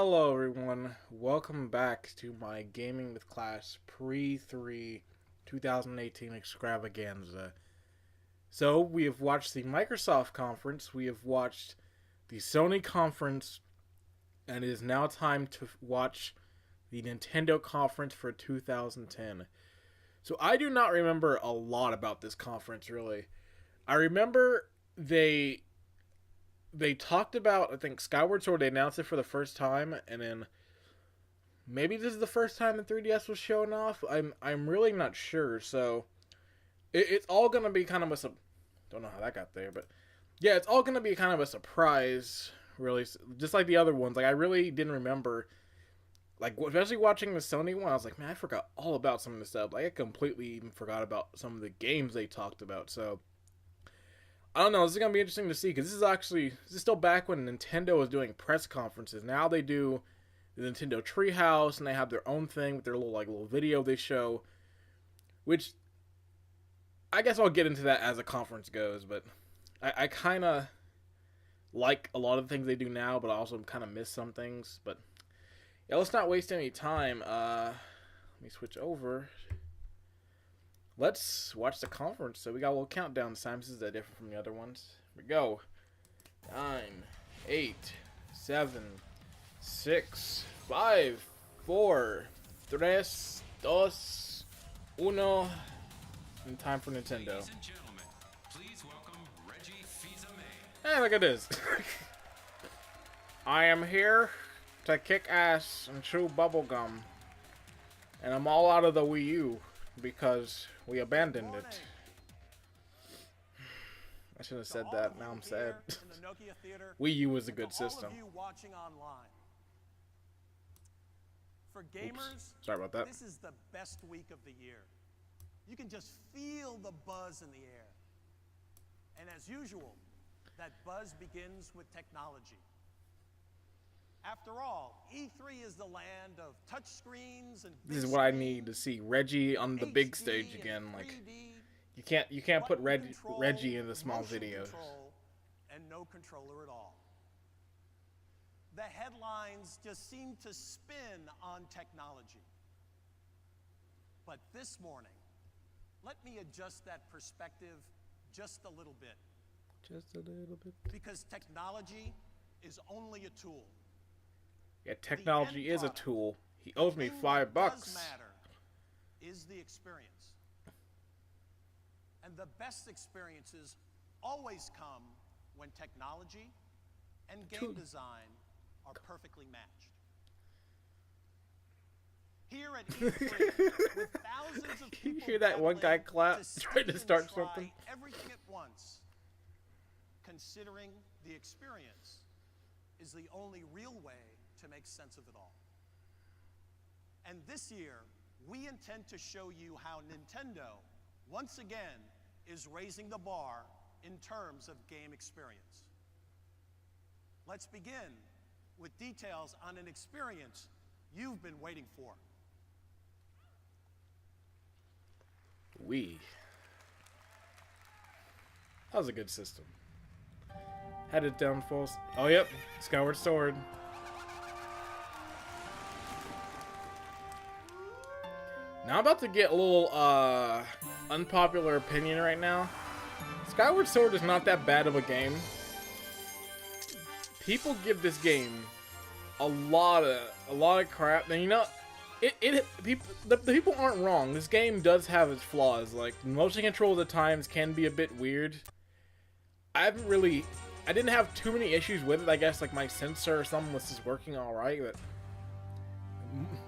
Hello everyone, welcome back to my Gaming with Class Pre-3 2018 Extravaganza. So, we have watched the Microsoft conference, we have watched the Sony conference, and it is now time to watch the Nintendo conference for 2010. So I do not remember a lot about this conference, really. I remember they talked about, I think, Skyward Sword. They announced it for the first time, and then maybe this is the first time the 3DS was showing off. I'm really not sure. So it's all gonna be kind of a don't know how that got there, but yeah, it's all gonna be kind of a surprise, really. Just like the other ones. Like I really didn't remember. Like especially watching the Sony one, I was like, man, I forgot all about some of the stuff. Like I completely even forgot about some of the games they talked about. So I don't know. This is gonna be interesting to see because this is still back when Nintendo was doing press conferences. Now they do the Nintendo Treehouse and they have their own thing with their little video they show, which I guess I'll get into that as the conference goes. But I kind of like a lot of the things they do now, but I also kind of miss some things. But yeah, let's not waste any time. Let me switch over. Let's watch the conference. So we got a little countdown this time. This is different from the other ones. Here we go. 9, 8, 7, 6, 5, 4, 3, 2, 1. And time for Nintendo. Ladies and gentlemen, please welcome Reggie Fils-Aimé. Hey, look at this. I am here to kick ass and chew bubblegum. And I'm all out of the Wii U because we abandoned it. I shouldn't have said that. Now I'm sad. Wii U was a good system. For gamers, oops. Sorry about that. This is the best week of the year. You can just feel the buzz in the air. And as usual, that buzz begins with technology. After all, E3 is the land of touchscreens and this is what I need to see. Reggie on the big stage again. Like you can't put Reggie in the small videos. And no controller at all. The headlines just seem to spin on technology. But this morning, let me adjust that perspective just a little bit. Just a little bit. Because technology is only a tool. Yeah, technology is a tool. He owes me $5. What does matter is the experience. And the best experiences always come when technology and game design are perfectly matched. Here at E3, with thousands of people you hear that one guy clap trying to start something? Everything at once, considering the experience is the only real way to make sense of it all. And this year, we intend to show you how Nintendo, once again, is raising the bar in terms of game experience. Let's begin with details on an experience you've been waiting for. That was a good system. Had it down full. Oh, yep. Skyward Sword. Now I'm about to get a little unpopular opinion right now. Skyward Sword is not that bad of a game. People give this game a lot of crap, and you know, the people aren't wrong. This game does have its flaws. Like motion control at times can be a bit weird. I didn't have too many issues with it. I guess like my sensor or something was just working all right, but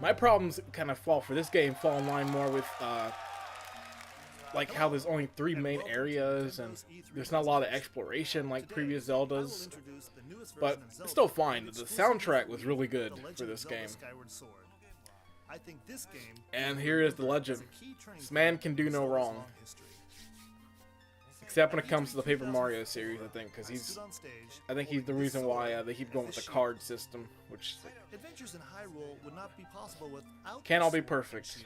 my problems kind of fall in line more with like how there's only 3 main areas and there's not a lot of exploration like previous Zeldas, but it's still fine. The soundtrack was really good for this game. And here is the legend. This man can do no wrong. Except when it comes to the Paper Mario series, I think, because he's the reason why they keep going with the card system, which adventures in Hyrule would not be possible without can't all be perfect.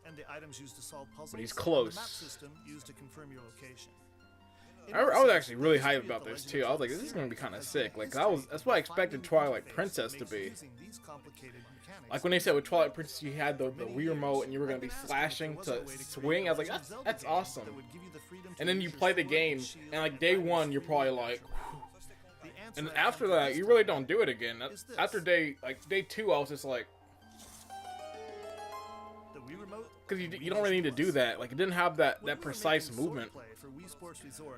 And the items used to solve puzzles. But he's close. The map system used to confirm your location. I was actually really hyped about this too. I was like, this is gonna be kind of sick. Like that's what I expected Twilight Princess to be. Like when they said with Twilight Princess you had the Wii remote and you were gonna be slashing to swing. I was like, that's awesome. And then you play the game and like day one you're probably like, whew. And after that you really don't do it again. After day two I was just like, because you don't really need to do that. Like it didn't have that precise movement.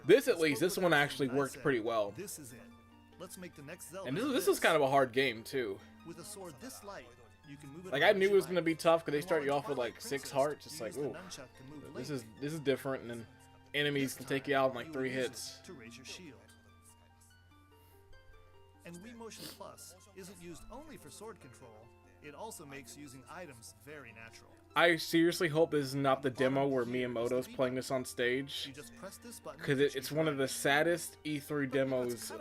This at least, this one actually worked pretty well. And this is kind of a hard game too. Like I knew it was gonna be tough because they start you off with like 6 hearts. It's like, ooh, this is different, and then enemies can take you out in like 3 hits. And Wii Motion Plus isn't used only for sword control. It also makes using items very natural. I seriously hope this is not the demo where Miyamoto's playing this on stage, because it's one of the saddest E3 demos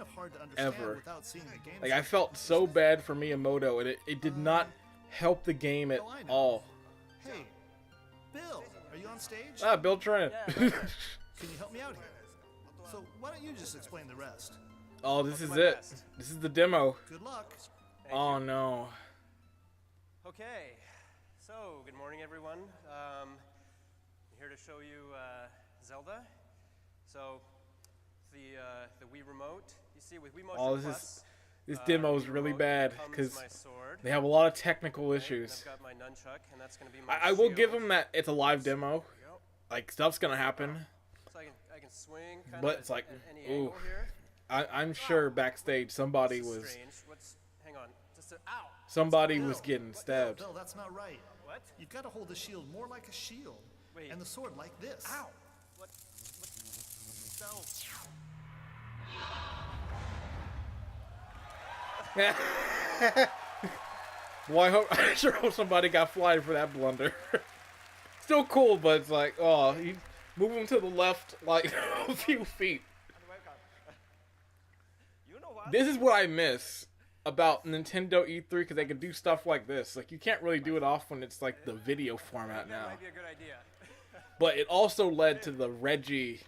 ever. Like I felt so bad for Miyamoto, and it did not help the game at all. Hey, Bill, are you on stage? Ah, Bill Trent. Can you help me out here? So why don't you just explain the rest? Oh, this is it. This is the demo. Good luck. Oh no. Okay, so good morning everyone. I'm here to show you Zelda. So the Wii remote, you see with Wii Motion Oh, Plus, this demo is really bad because they have a lot of technical issues. I've got my nunchuck, and that's going to be my I will shield. give them that it's a live demo. There we go. Like stuff's gonna happen, So I can swing kind but of it's like, at any ooh. angle here. I'm sure backstage somebody This is was strange. Hang on, ow. somebody was getting Bill, stabbed. Bill, that's not right. What? You've got to hold the shield more like a shield. Wait. And the sword like this. Ow. What? No. Well, I sure hope somebody got flyed for that blunder. Still cool, but it's like, oh, you move him to the left like a few feet. You know what? This is what I miss about Nintendo E3, because they can do stuff like this. Like you can't really do it off when it's like the video format That now. might be a good idea. But it also led to the Reggie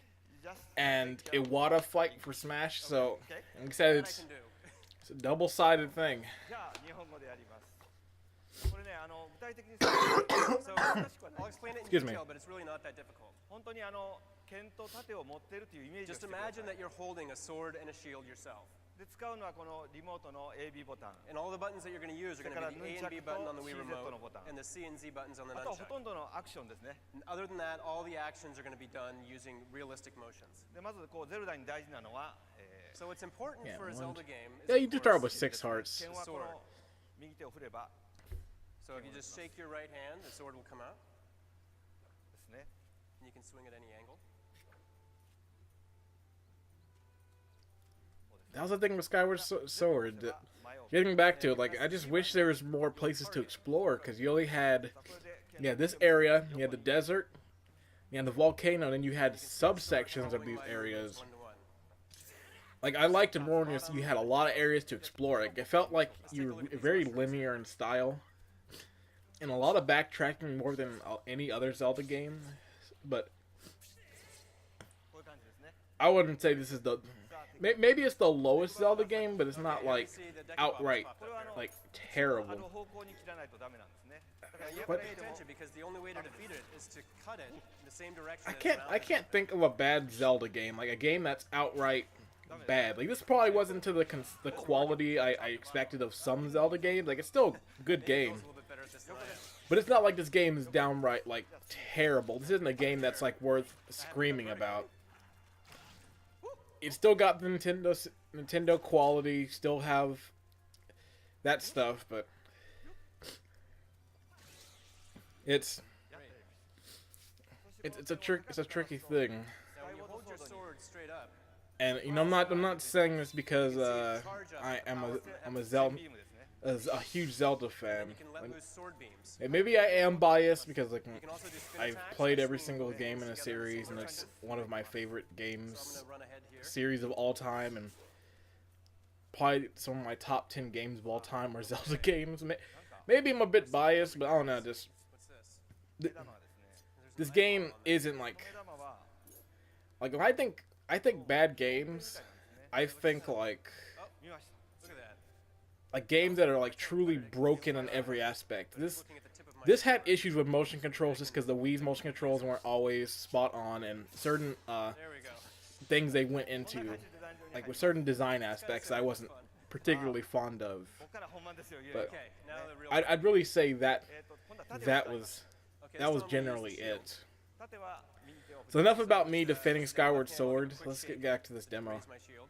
and Iwata fight for Smash, so like I said, That I it's can do. a double-sided thing. じゃあ日本語でやります。これね、具体的に So I'll explain it in Excuse me. detail, but it's really not that difficult. 本当に剣と盾を持ってるというイメージを Just してください imagine that you're holding a sword and a shield yourself. で使うのはこのリモートの AB ボタン。 And all the buttons that you're going to use are going to be the A and B button on the Wii remote and the C and Z buttons on the あとはほ nunchuck. とんどのアクションですね。 And other than that, all the actions are going to be done using realistic motions. でまずこうゼルダに大事なのは、 So what's important Yeah, for a one- Zelda game is Yeah, you of do start course, with 6 hearts. 剣はこ sword. の右手を振れば So if you just shake your right hand, the sword will come out, ですね。 and you can swing at any angle. That was the thing with Skyward Sword. 前を Getting back to it, like I just wish there was more places to explore, because you only had this area, you had the desert, you had the volcano, and then you had subsections of these areas. One-to-one. Like I liked it more when you had a lot of areas to explore. Like, it felt like you were very linear in style, and a lot of backtracking more than any other Zelda game. But こういう感じですね。 I wouldn't say this is the maybe it's the lowest Zelda game, but it's not like See, the deck outright box popped up there. like あ terrible. の方向に切らないとダメなんですね。だから You have to What? pay attention because the only way to defeat it is to cut it in the same direction. I can't think of a bad Zelda game, like a game that's outright bad. Like this probably wasn't to the quality I expected of some Zelda games. Like it's still a good game, A little bit better at this than I am. but it's not like this game is downright like terrible. This isn't a game that's like worth screaming about. It's still got the Nintendo quality, still have that stuff, but it's a tricky thing. Now, when you hold your sword straight up, And you know, I'm not saying this because I'm a Zelda, ビームですね。 a huge Zelda fan. you can let loose sword beams. And maybe I am biased because like You can also do spin I've attacks played by every swinging single the game wings in a together series, and sword. it's one of my favorite So I'm games going to run ahead here. series of all time, and probably some of my top 10 games of all time are Zelda games. Maybe I'm a bit biased, but I don't know. Just What's this? 目玉はですね。 this game isn't like 目玉は when I think I think bad games. I think like 見ました Look at that. games that are like truly broken in every aspect. This Looking at the tip of my this had issues with motion controls just because the Wii's motion controls weren't always spot on, and certain There we go. things they went into, like with certain design aspects, I wasn't particularly fond of. ここから本番ですよ But- Okay, now the real. I'd really say that 今度は縦を that 使います was Okay, that this was one we use generally the shield. it. 縦は右手を So enough about me defending Skyward Sword. Let's get back to this demo. Raise my shield.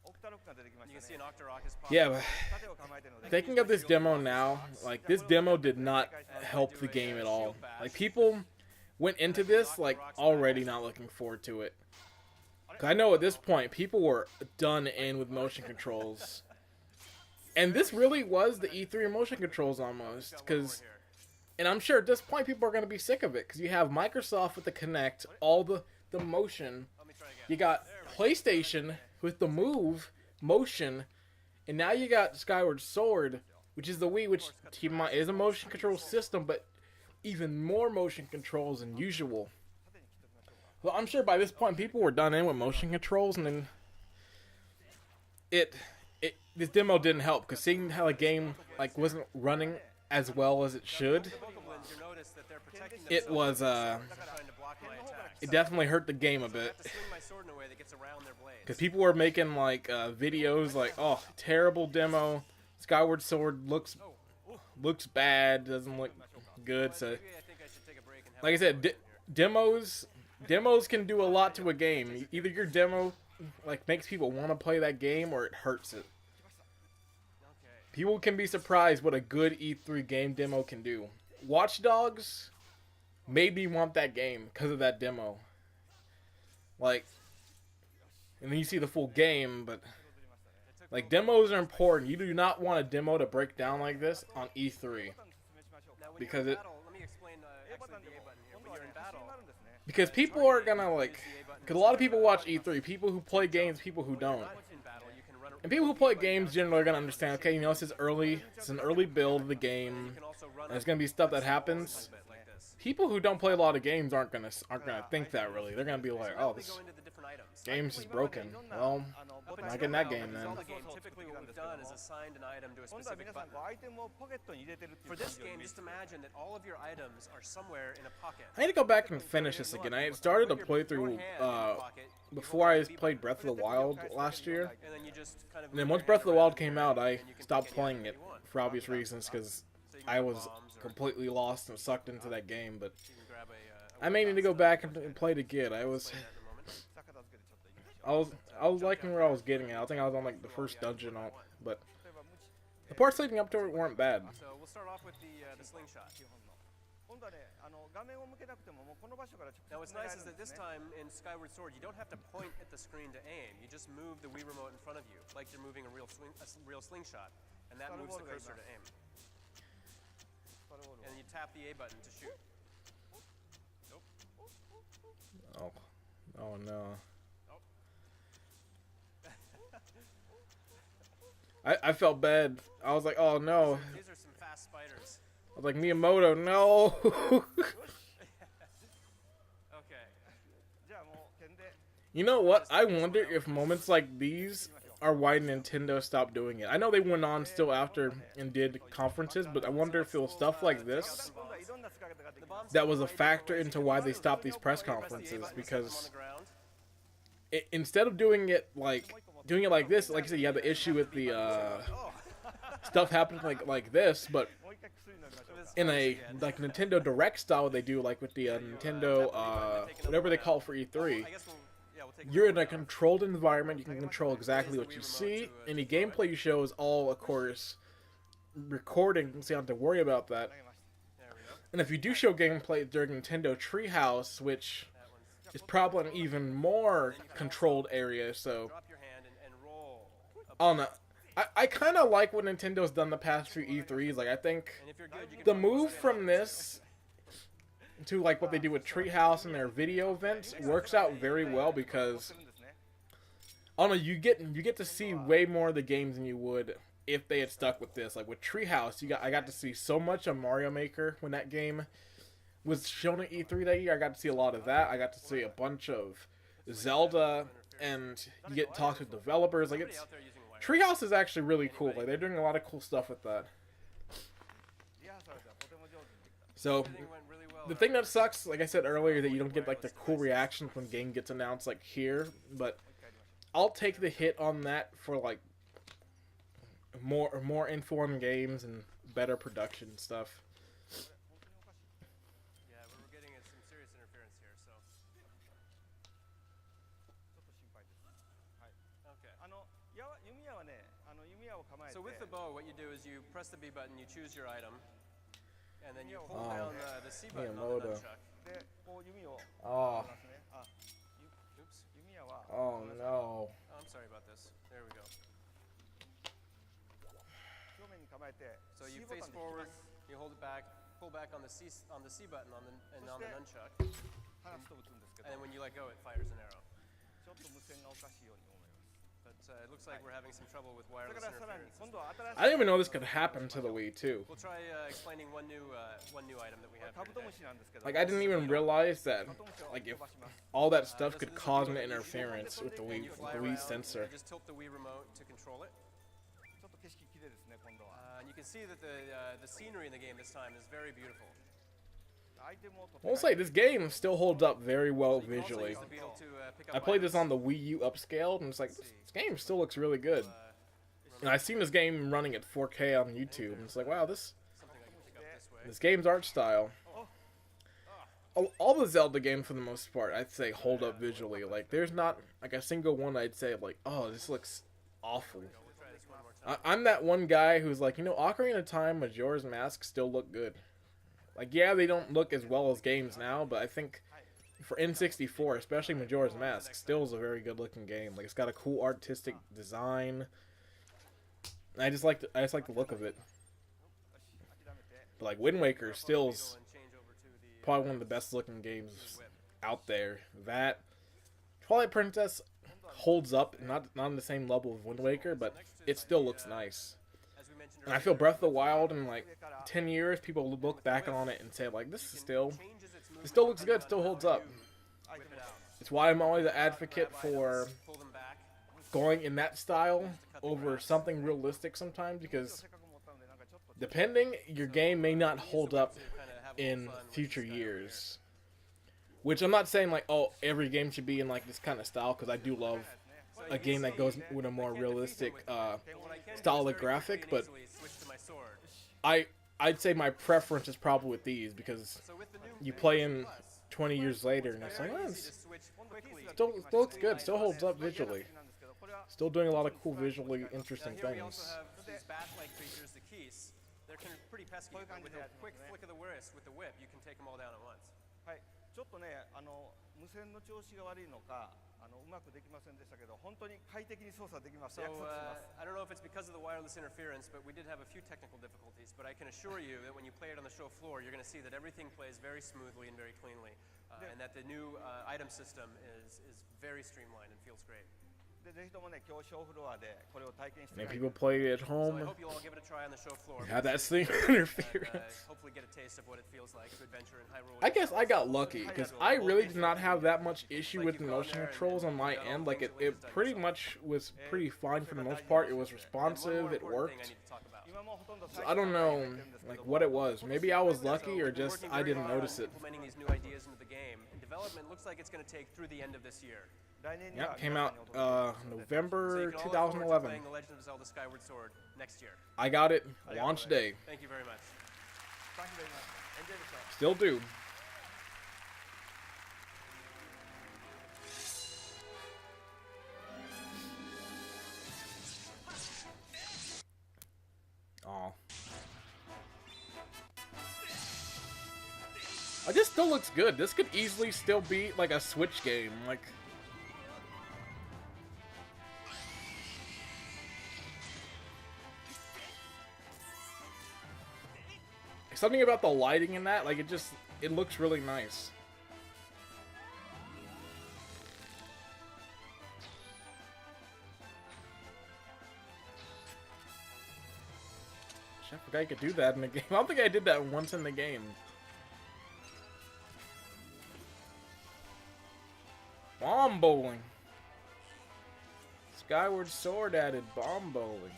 オクタロックが出てきま You し can た see ね an Octorok is popping. Yeah, but 縦を構えてるので thinking of this demo now, like this demo did not help the game at all. Like people went into this like already not looking forward to it. 'Cause I know at this point people were done in with motion controls. And this really was the E3 motion controls almost, because, and I'm sure at this point people are going to be sick of it, because you have Microsoft with the Kinect, all the motion, Let me try again. you got PlayStation with the Move motion, and now you got Skyward Sword, which is the Wii, which keep in mind, is a motion control system, but even more motion controls than usual. Well, I'm sure by this point people were done in with motion controls, and then this demo didn't help, because seeing how the game like wasn't running as well as it should, Bokoblins, you notice that they're protecting it was trying to block my attacks. it definitely hurt the game a I bit. have to swing my sword in a way that gets around their blades. Because people were making like videos like, oh, terrible demo, Skyward Sword looks bad, doesn't look good. So, Maybe I think I should take a break and have like I a said, sword in here. demos can do a lot to a game. Either your demo like makes people want to play that game, or it hurts it. Okay. People can be surprised what a good E3 game demo can do. Watch Dogs made me want that game because of that demo. Like, and then you see the full game, but like demos are important. You do not want a demo to break down like this on E3. ボタンの説明しましょう Now, when Because you're in it- battle, let me explain A ボ actually タン the で A も button here. 今度 When は you're ね in 走り battle, 回るんですね Because people are gonna like, because a lot of people watch E3. People who play games, people who don't. not in battle, you can run And people who play games generally are gonna understand. Okay, you know, this is early. It's an early build of the game. You can also run And there's gonna be stuff that happens. a bit like this. People who don't play a lot of games aren't gonna think that really. They're gonna be like, oh, We this go into the different items. game's just broken. Well, Up not until getting that now, game in the then. Zelda game, typically what we've done is assigned an item to a 今度は specific 皆さん button. こうアイテムをポケットに入れてるってい For う感 this じをイ game, メージ just imagine that all of your items are somewhere in a pocket. I need to go back and finish this again. I started to play through before I played Breath of the Wild last year. And then you just kind of And then once Breath of the Wild came out, I stopped playing it for obvious reasons because I was completely lost and sucked into that game. But you can grab a I may need to go back and play it again. I was 片付けてちょっといきましょう I was liking where I was getting at. I think I was on like the first dungeon, but 例えば無知 the parts leading up to it weren't bad. So we'll start off with the slingshot. 基本の今度はね画面を向けなくてももうこの場所から直接 Now what's 狙え nice る is ん that で this すね time in Skyward Sword, you don't have to point at the screen to aim. You just move the Wii remote in front of you, like you're moving a real slingshot, and that moves the cursor to aim. スパルボールを And you tap the A button to shoot. Oh, oh no. I felt bad. I was like, oh no. These are some fast spiders. I was like, Miyamoto, no. Okay. じゃあもう点で You know what? I wonder if moments like these are why Nintendo stopped doing it. I know they went on still after and did conferences, but I wonder if it was stuff like this 今度はいろんな使い方ができ The ます bombs that was a factor into why they stopped these press press the A conferences, button, set them on because the ground. instead of doing it like this, like you said, you have the issue with the stuff happening like this, but もう一回薬飲みましょうか in a like Nintendo Direct style, they do like with the Nintendo whatever they call it for E3. I guess we'll, yeah, we'll take You're in a controlled environment. You can control exactly what you see. Any gameplay you show is all, of course, recording, so you don't have to worry about that. 投げました There we go. And if you do show gameplay during Nintendo Treehouse, which That one's is probably an even more controlled area, so drop your hand and roll. I don't know. I kind of like what Nintendo's done the past few E3s. Like, I think And if you're good, you can the move from this to like what they do with Treehouse and their video events works out very well, because するんですね I don't know, you get to see way more of the games than you would if they had stuck with this. Like with Treehouse, I got to see so much of Mario Maker when that game was shown at E3 that year. I got to see a lot of that. I got to see a bunch of Zelda, and you get to talk to developers. Like, it's Treehouse is actually really cool. Like, they're doing a lot of cool stuff with that. So, the thing that sucks, like I said earlier, that you don't get like the cool reactions when game gets announced like here, but I'll take the hit on that for like more informed games and better production stuff. Yeah, we're getting some serious interference here, so. Okay. So with the bow, what you do is you press the B button, you choose your item, and then you pull down the C button on the nunchuck. Oh. Oops. Oh no. Oh, I'm sorry about this. There we go. So you face forward, you hold it back, pull back on the C button on the nunchuck, and then when you let go, it fires an arrow. But it looks like we're having some trouble with wireless interference. I didn't even know this could happen to the Wii too. We'll try explaining one new item that we have here today. Like, I didn't even realize that, like, if all that stuff could cause an interference with the Wii sensor. Just tilt the Wii remote to control it. And you can see that the scenery in the game this time is very beautiful. I will say, this game still holds up very well visually. I played this on the Wii U upscaled, and it's like, this game still looks really good. And I've seen this game running at 4K on YouTube, and it's like, wow, this game's art style. All the Zelda games, for the most part, I'd say hold up visually. Like, there's not, like, a single one I'd say, like, oh, this looks awful. I'm that one guy who's like, you know, Ocarina of Time, Majora's Mask still look good. Like, yeah, they don't look as well as games now, but I think for N64, especially Majora's Mask, still is a very good-looking game. Like, it's got a cool artistic design. I just like the look of it. But like, Wind Waker still is probably one of the best-looking games out there. That Twilight Princess holds up, not on the same level of Wind Waker, but it still looks nice. And I feel Breath of the Wild in like 10 years, people will look back on it and say like, it still looks good, still holds up. It's why I'm always an advocate for going in that style over something realistic sometimes, because depending, your game may not hold up in future years. Which I'm not saying like, oh, every game should be in like this kind of style, because I do love a game that goes with a more realistic style of graphic, but I'd say my preference is probably with these, because you play in 20 years later and it's like, oh, still looks good, still holds up visually, still doing a lot of cool visually interesting things. These bat-like creatures, the keys, they're pretty pesky, but with a quick flick of the wrist with the whip, you can take them all down at once. ちょっとね、無線の調子が悪いのか、うまくできませんでしたけど、本当に快適に操作できました。 So, I don't know if it's because of the wireless interference, but we did have a few technical difficulties. But I can assure you that when you play it on the show floor, you're going to see that everything plays very smoothly and very cleanly, and that the new item system is very streamlined and feels great. ぜひともね、今日ショーフロアでこれを体験して And people play it at So I home, hope you'll all give it a try on the show floor. have that same And interference. hopefully get a taste of what it feels like to adventure in Hyrule. I guess I got lucky, because I really did not have that much issue with the motion controls on my end. Like, it pretty much was pretty fine for the most part. It was responsive, it worked. So I don't know, like, what it was. Maybe I was lucky, or just I didn't notice it. Implementing these new ideas into the game. And development looks like it's going to take through the end of this year. Yep, came out November So you can all look forward to 2011. playing The Legend of Zelda Skyward Sword next year. I got it launch day. Thank you very much. Thank you very much. Enjoy the show. Still do. Aw. This still looks good. This could easily still be like a Switch game. Like, something about the lighting in that, like, it looks really nice. I forgot I could do that in the game. I don't think I did that once in the game. Bomb bowling. Skyward Sword added bomb bowling.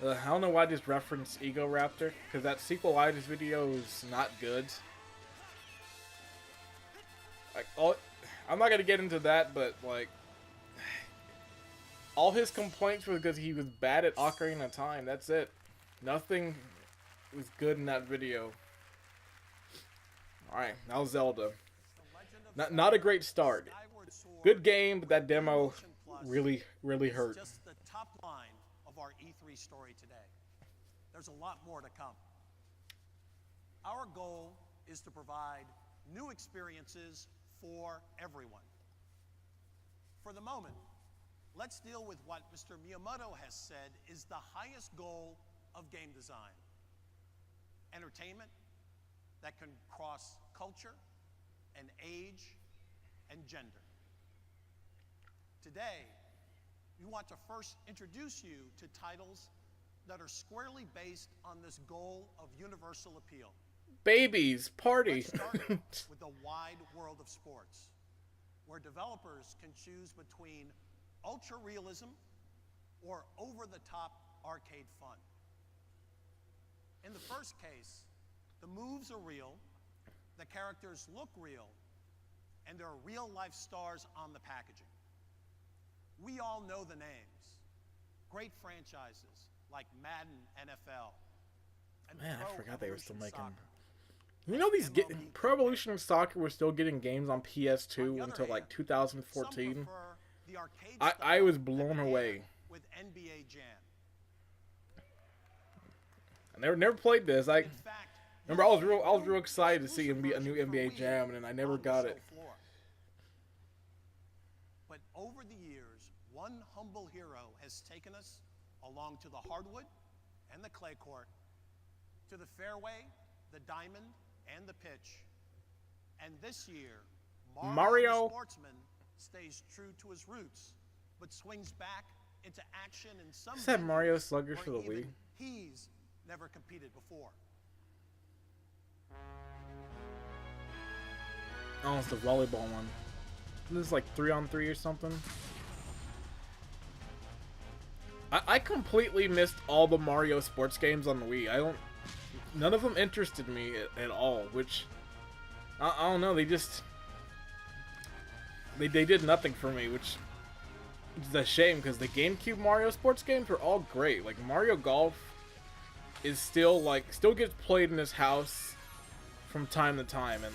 I don't know why I just referenced Ego Raptor, because that sequelitis video is not good. Like, I'm not gonna get into that, but like, all his complaints were because he was bad at Ocarina of Time. That's it. Nothing was good in that video. All right, now Zelda. Not a great start. Good game, but that demo really hurt. Just the top line of our E3 story today. There's a lot more to come. Our goal is to provide new experiences for everyone. For the moment, let's deal with what Mr. Miyamoto has said is the highest goal of game design. Entertainment that can cross culture and age and gender. Today, we want to first introduce you to titles that are squarely based on this goal of universal appeal. Babies, party. Let's start with the wide world of sports, where developers can choose between ultra-realism or over-the-top arcade fun. In the first case, the moves are real, the characters look real, and there are real-life stars on the packaging. We all know the names. Great franchises like Madden NFL. And Man, I Pro forgot they were still Evolution making. Soccer. You know these MLB Pro Evolution Soccer were still getting games on On PS2 the until other like hand, 2014. Some prefer the arcade I style was that blown began away. with NBA Jam. I never played this. I In fact, remember I was real excited to see a new NBA Jam, and I never got it. Floor. But over the years, one humble hero has taken us along to the hardwood and the clay court, to the fairway, the diamond, and the pitch. And this year, Mario. the sportsman stays true to his roots, but swings back into action in some Is that Mario venues Sluggers where for the even Wii? he's never competed before. Oh, it's the volleyball one. This is like 3-on-3 or something. I completely missed all the Mario sports games on the Wii. None of them interested me at all, which, I don't know, they did nothing for me, which is a shame, because the GameCube Mario sports games were all great. Like, Mario Golf is still gets played in this house from time to time, and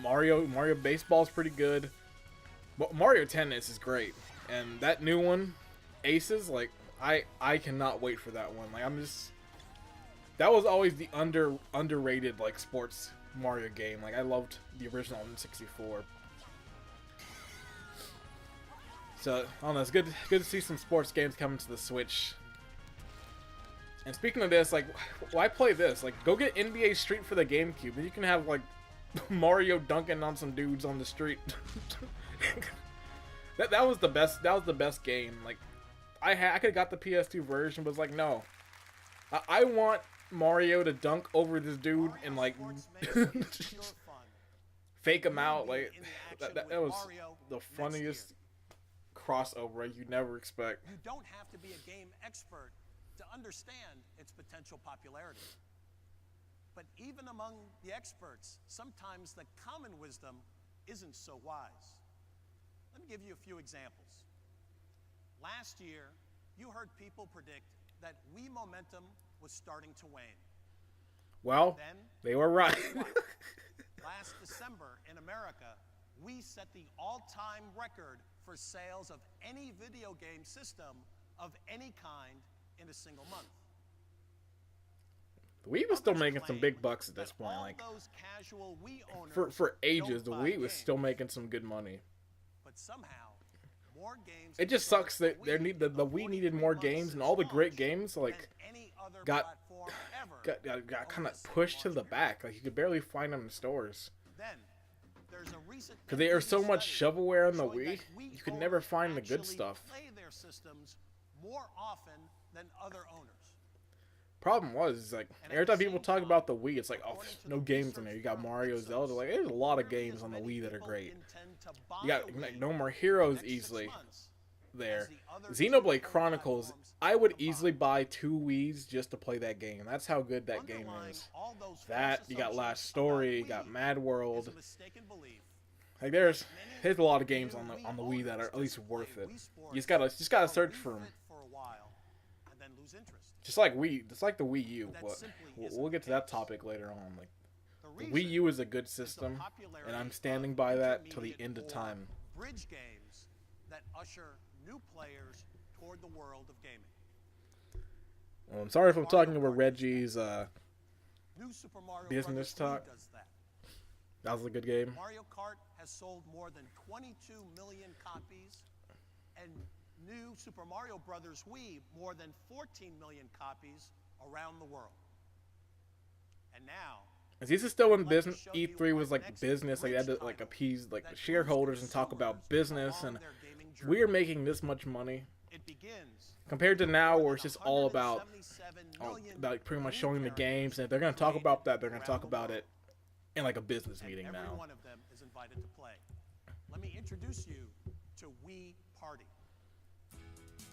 Mario Baseball is pretty good. But Mario Tennis is great, and that new one, Aces, like, I cannot wait for that one. Like, that was always the underrated like sports Mario game. Like, I loved the original N64. So I don't know, it's good to see some sports games coming to the Switch. And speaking of this, like, why play this? Like, go get NBA Street for the GameCube, and you can have like Mario dunking on some dudes on the street. that was the best. That was the best game. Like, I could have got the PS2 version, but was like, no, I want Mario to dunk over this dude and like fake him out. Like, that was the funniest crossover you'd never expect. You don't have to be a game expert to understand its potential popularity. But even among the experts, sometimes the common wisdom isn't so wise. Let me give you a few examples. Last year, you heard people predict that Wii momentum was starting to wane. Well, Then, they were right. last December in America, we set the all-time record for sales of any video game system of any kind in a single month. The Wii was still Others making some claim big bucks at this that point. all Like, those casual Wii owners for ages, the don't buy Wii was games. still making some good money. But somehow, more games It just sold sucks to that the Wii needed more 43 games, months and all the since great launch games than like any other got platform ever got kind on of this pushed to the launch period. back. Like, you could barely find them in stores Then, there's a recent because there are so NPD much study shovelware on the showing Wii. that Wii You could never owners find the good actually stuff. play their systems more often than other owners. Problem was, is like every time people talk about the Wii, it's like, oh, there's no games in there. You got Mario, Zelda. Like, there's a lot of games on the Wii that are great. You got like, No More Heroes easily there. Xenoblade Chronicles, I would easily buy 2 Wiis just to play that game. That's how good that game is. That, you got Last Story, you got Mad World. Like there's a lot of games on the Wii that are at least worth it. You just gotta search for them. Just like the Wii U, but we'll get to that topic later on. Like the Wii U is a good system, and I'm standing by that till the end of time. Bridge games that usher new players toward the world of gaming. Well, I'm sorry if I'm talking over Reggie's New Super Mario business Brothers Wii talk. does that. That was a good game. Mario Kart has sold more than 22 million copies, and New Super Mario Brothers Wii more than 14 million copies around the world. And now, Is this still in business? E3 was like business, like they had to like appease like the shareholders and talk about business, and we're making this much money it begins compared to now, where it's just all about pretty much showing the games. And if they're gonna talk about that, they're gonna talk about it in like a business meeting every now. one of them is invited to play. Let me introduce you to Wii Party.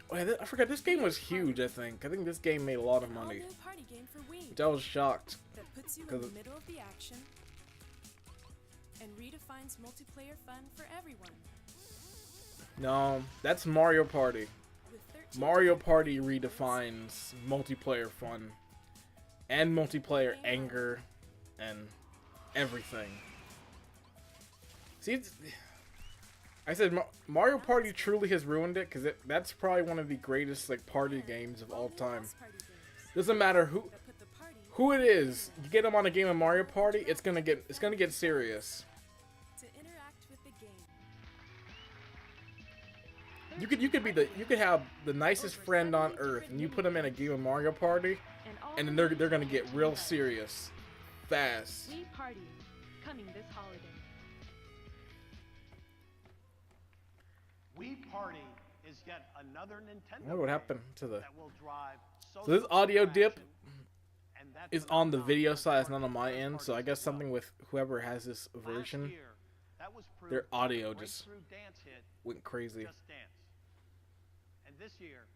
Oh, yeah, I forgot this game was huge. I think this game made a lot of money. All-new party game for Wii Which I was shocked. that puts you in the middle of the action and redefines multiplayer fun for everyone. No, that's Mario Party. With 13 Mario Party redefines multiplayer fun and multiplayer anger and everything. See, I said Mario Party truly has ruined it, because that's probably one of the greatest like party games of all time. party games Doesn't matter that put the party who it is. You get them on a game of Mario Party, it's gonna get serious. to interact with the game. You could have the nicest friend on earth, and you put them in a game of Mario Party, and then they're gonna get real serious, fast. Wii Party, coming this holiday. Wii Party is yet another Nintendo I wonder what game happened to the. that will drive So this audio dip interaction, and that is on the phenomenon video was side, it's part not of on my third end. So I parties guess as well. something with whoever has this Last version, year, that was proved their by the audio just breakthrough dance hit went crazy. Just Dance. And this year,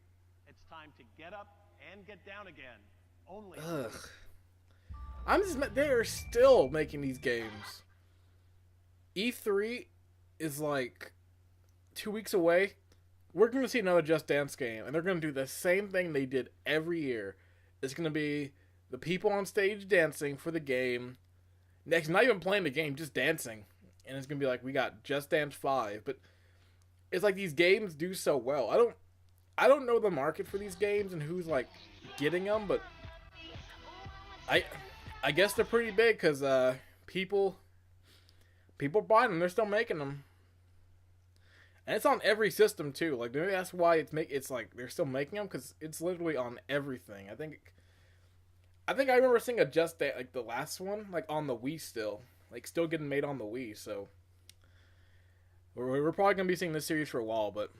it's time to get up and get down again. Only on Wii. They're still making these games. E3 is like 2 weeks away. We're going to see another Just Dance game, and they're going to do the same thing they did every year. It's going to be the people on stage dancing for the game. Next, not even playing the game, just dancing. And it's going to be like, we got Just Dance 5. But it's like these games do so well. I don't know the market for these games and who's like getting them, but I guess they're pretty big, because people buy them. They're still making them. And it's on every system too. Like maybe that's why it's like they're still making them, because it's literally on everything. I think I remember seeing a Just Dance, like the last one, like on the Wii still getting made on the Wii. So we're probably gonna be seeing this series for a while. But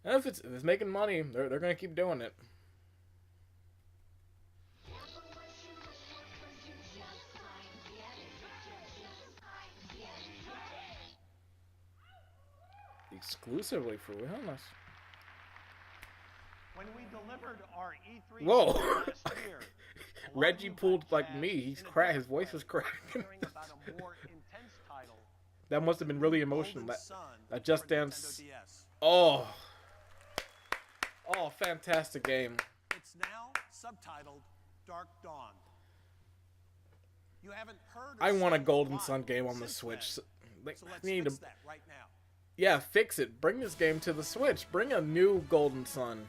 and if it's making money, they're gonna keep doing it. Exclusively for Wii. When we delivered our E3 Whoa. last year, a lot Reggie of you pulled had like jazz me. He's in a cracked. good His voice way, is cracking. hearing about a more intense title, That must have been really emotional. Golden That Sun Just for Dance. Nintendo DS. Oh, fantastic game. It's now subtitled Dark Dawn. You haven't heard or I want a seen Golden live Sun game on the since Switch. then. Like, So let's we need fix to, that right now. yeah, fix it. Bring this game to the Switch. Bring a new Golden Sun.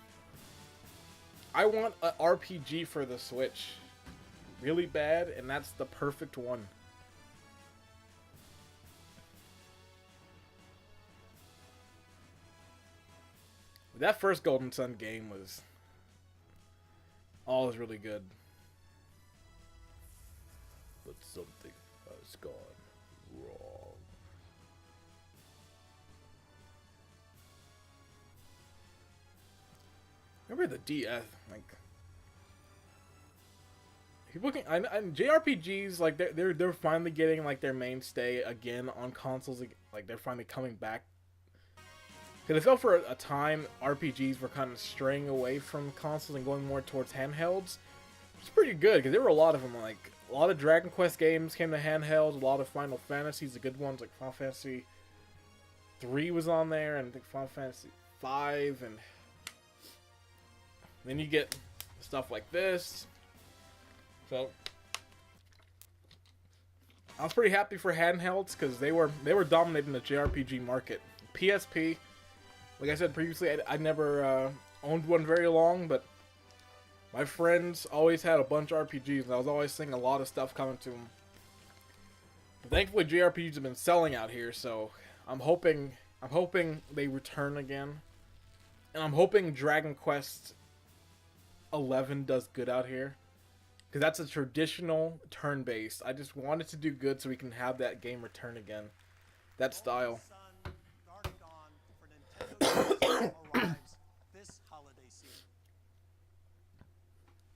I want an RPG for the Switch really bad, and that's the perfect one. That first Golden Sun game was really good. But something has gone wrong. Remember the DS? Like, people can. And JRPGs, like they're finally getting like their mainstay again on consoles. Like they're finally coming back. Because I felt for a time RPGs were kind of straying away from consoles and going more towards handhelds. It's pretty good because there were a lot of them. Like a lot of Dragon Quest games came to handhelds. A lot of Final Fantasies, the good ones like Final Fantasy 3 was on there, and I think Final Fantasy 5, and then you get stuff like this. So I was pretty happy for handhelds because they were dominating the JRPG market. PSP, like I said previously, I never owned one very long, but my friends always had a bunch of RPGs, and I was always seeing a lot of stuff coming to them. But thankfully, JRPGs have been selling out here, so I'm hoping they return again, and I'm hoping Dragon Quest 11 does good out here, because that's a traditional turn-based. I just want it to do good so we can have that game return again, that style. Sun, Dark Dawn for Nintendo arrives this holiday season.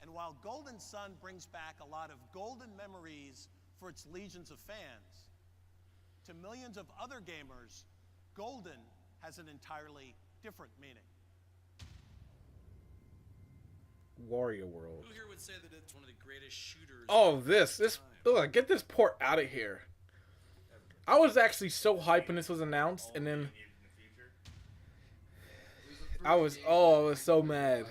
And while Golden Sun brings back a lot of golden memories for its legions of fans, to millions of other gamers, Golden has an entirely different meaning. Wario World. Who here would say that it's one of the greatest shooters? Oh, this. Ugh, get this port out of here. I was actually so hyped when this was announced, and then I was so mad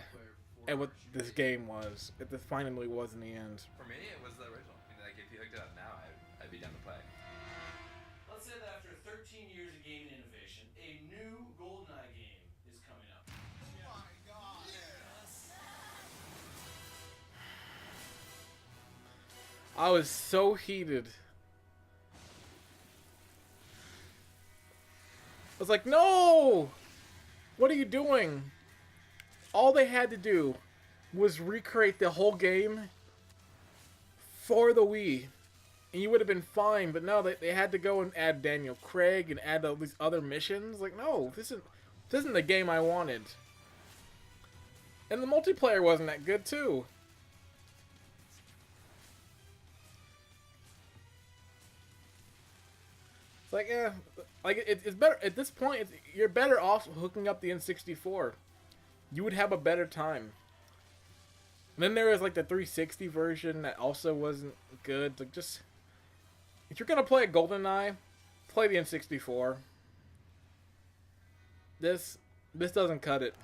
at what this game was. It finally was in the end. For me, it was the original. I mean, like, if you hooked it up now, I'd be down to play. Let's say that after 13 years of gaming innovation, a new GoldenEye game is coming up. Oh my God! Yes. I was so heated. I was like, no! What are you doing? All they had to do was recreate the whole game for the Wii, and you would have been fine. But no, they had to go and add Daniel Craig and add all these other missions. Like, no, this isn't the game I wanted. And the multiplayer wasn't that good too. It's like, it's better at this point. You're better off hooking up the N64. You would have a better time. And then there was like the 360 version that also wasn't good. Like, just if you're gonna play a GoldenEye, play the N64. This doesn't cut it.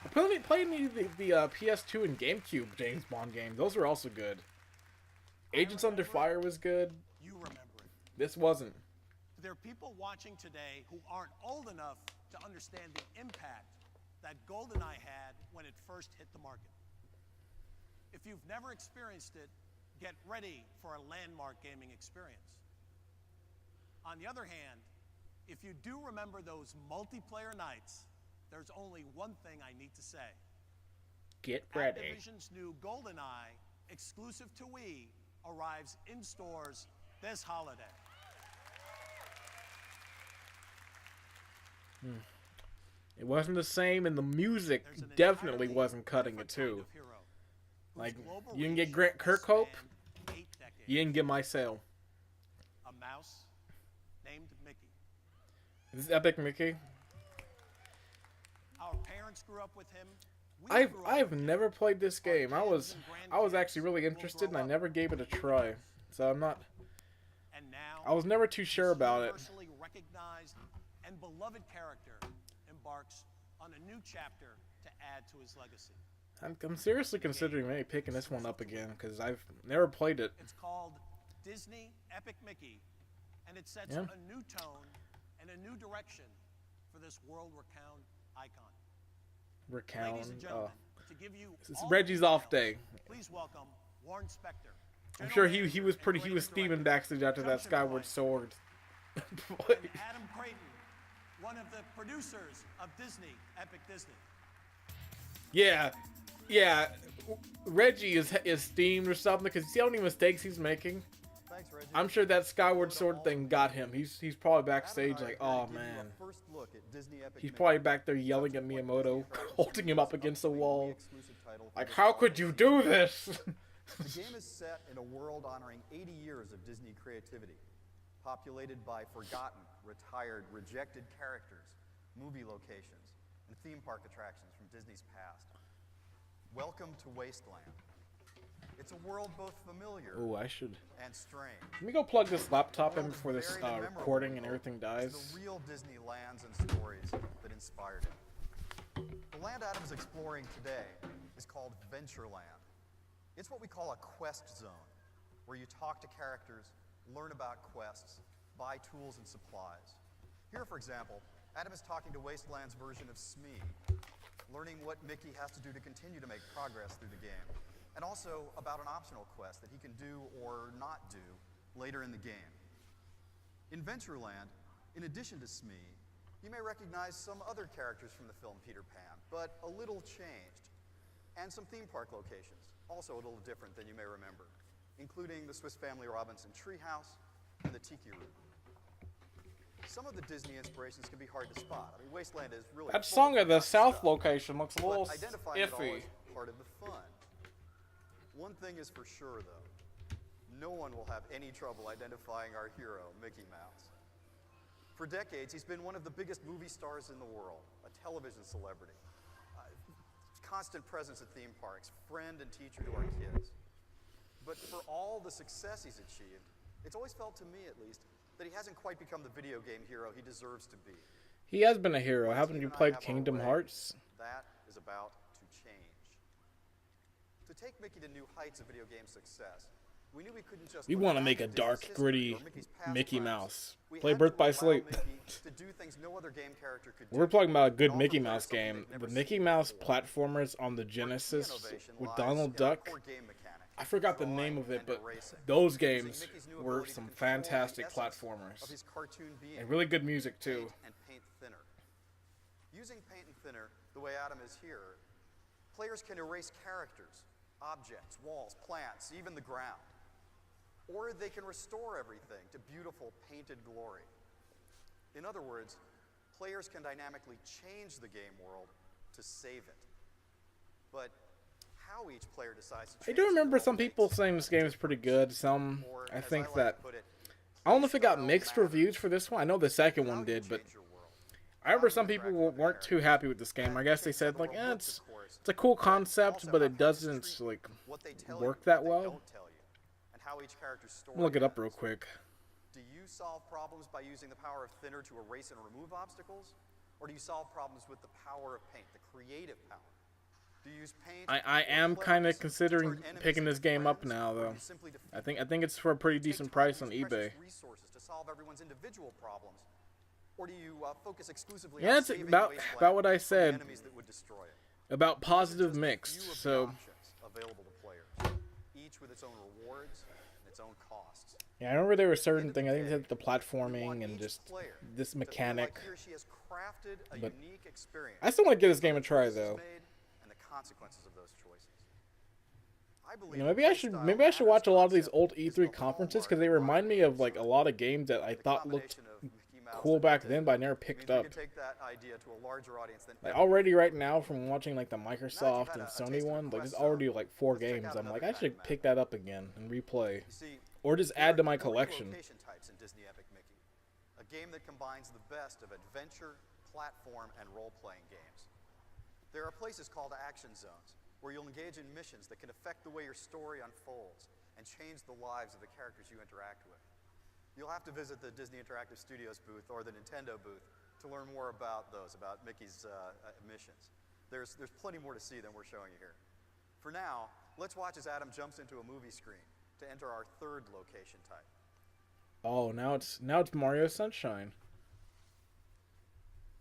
I played the PS2 and GameCube James Bond games. Those were also good. Agents Under Fire was good. You remember it. This wasn't. There are people watching today who aren't old enough to understand the impact that GoldenEye had when it first hit the market. If you've never experienced it, get ready for a landmark gaming experience. On the other hand, if you do remember those multiplayer nights, there's only one thing I need to say. Get ready. Activision's new GoldenEye, exclusive to Wii, arrives in stores this holiday. It wasn't the same, and the music definitely wasn't cutting it too. Like, you didn't get Grant Kirkhope, you didn't get my sale. A mouse named Mickey. Is this Epic Mickey? Our parents grew up with him. I've never played this game. I was actually really interested, and I never gave it a try. So I'm not. And now, I was never too sure about it. universally recognized and beloved character embarks on a new chapter to add to his legacy. I'm seriously considering maybe picking this one up again because I've never played it. It's called Disney Epic Mickey, and it sets Yeah. a new tone and a new direction for this world-renowned icon. Ladies and gentlemen, to give you It's all Reggie's the off details, day. please welcome Warren Spector. I'm sure general he manager was and creative steaming director, backstage after that Junction Skyward Point, Sword. and Adam Creighton, one of the producers of Disney Epic Disney. Yeah. Reggie is steamed or something because see how many mistakes he's making. Thanks, Reggie. I'm sure that Skyward Sword thing got him. He's probably backstage like, oh man. He's probably back there yelling at Miyamoto, holding him up against the wall. Like, how could you do this? The game is set in a world honoring 80 years of Disney creativity, populated by forgotten, retired, rejected characters, movie locations, and theme park attractions from Disney's past. Welcome to Wasteland. It's a world both familiar and strange. Let me go plug this laptop in before this recording and everything dies. It's the real Disney lands and stories that inspired it. The land Adam's exploring today is called Ventureland. It's what we call a quest zone, where you talk to characters, learn about quests, buy tools and supplies. Here, for example, Adam is talking to Wasteland's version of Smee, learning what Mickey has to do to continue to make progress through the game, and also about an optional quest that he can do or not do later in the game. In Ventureland, in addition to Smee, you may recognize some other characters from the film Peter Pan, but a little changed, and some theme park locations, also a little different than you may remember, including the Swiss Family Robinson treehouse and the Tiki Room. Some of the Disney inspirations can be hard to spot. I mean, Wasteland is really that song at the South location looks a little identifying it all iffy. is part of the fun. One thing is for sure, though. No one will have any trouble identifying our hero, Mickey Mouse. For decades, he's been one of the biggest movie stars in the world, a television celebrity, constant presence at theme parks, friend and teacher to our kids. But for all the success he's achieved, it's always felt to me, at least, that he hasn't quite become the video game hero he deserves to be. He has been a hero. Haven't you played Kingdom Hearts? That is about to change. To take Mickey to new heights of video game success, we knew we couldn't just... We want to make a dark, gritty Mickey Mouse. Play Birth by Sleep. To do things no other game character could do. We're talking about a good Mickey Mouse game. The Mickey Mouse platformers on the Genesis with Donald Duck. I forgot the name of it, but those games were some fantastic platformers. And really good music, too. And paint thinner. Using paint and thinner, the way Adam is here, players can erase characters, objects, walls, plants, even the ground. Or they can restore everything to beautiful painted glory. In other words, players can dynamically change the game world to save it. But how each player decides to change I do remember some people saying this game is pretty good. Some, I think that... I don't know if it got mixed reviews for this one. I know the second one did, but... I remember some people weren't too happy with this game. I guess they said, like, it's a cool concept, but it doesn't, like, work that well. I'm gonna look it up real quick. Do you solve problems by using the power of thinner to erase and remove obstacles? Or do you solve problems with the power of paint, the creative power? Do you use paint? I am kind of considering picking this game up now, though. I think it's for a pretty decent price on eBay. Resources to solve everyone's individual problems, or do you focus exclusively Yeah, on it's saving about what I said. enemies that would destroy it? About positive mixed. So Available to players, each with its own rewards and its own costs. yeah, I remember there were certain things. I think that the platforming and just this mechanic. But I still want to give this game a try, though. And the consequences of those choices. I believe You know, maybe I should watch a lot of these old E3 conferences because they remind me of like a lot of games that I thought looked cool back then, but I never picked up. Like already right now, from watching like the Microsoft and Sony one, like there's already like 4 games. I'm like, I should pick that up again and replay, or just add to my collection. Types in Disney Epic Mickey, a game that combines the best of adventure, platform, and role-playing games. There are places called action zones, where you'll engage in missions that can affect the way your story unfolds and change the lives of the characters you interact with. You'll have to visit the Disney Interactive Studios booth or the Nintendo booth to learn more about those, about Mickey's missions. There's plenty more to see than we're showing you here. For now, let's watch as Adam jumps into a movie screen to enter our third location type. Oh, now it's Mario Sunshine.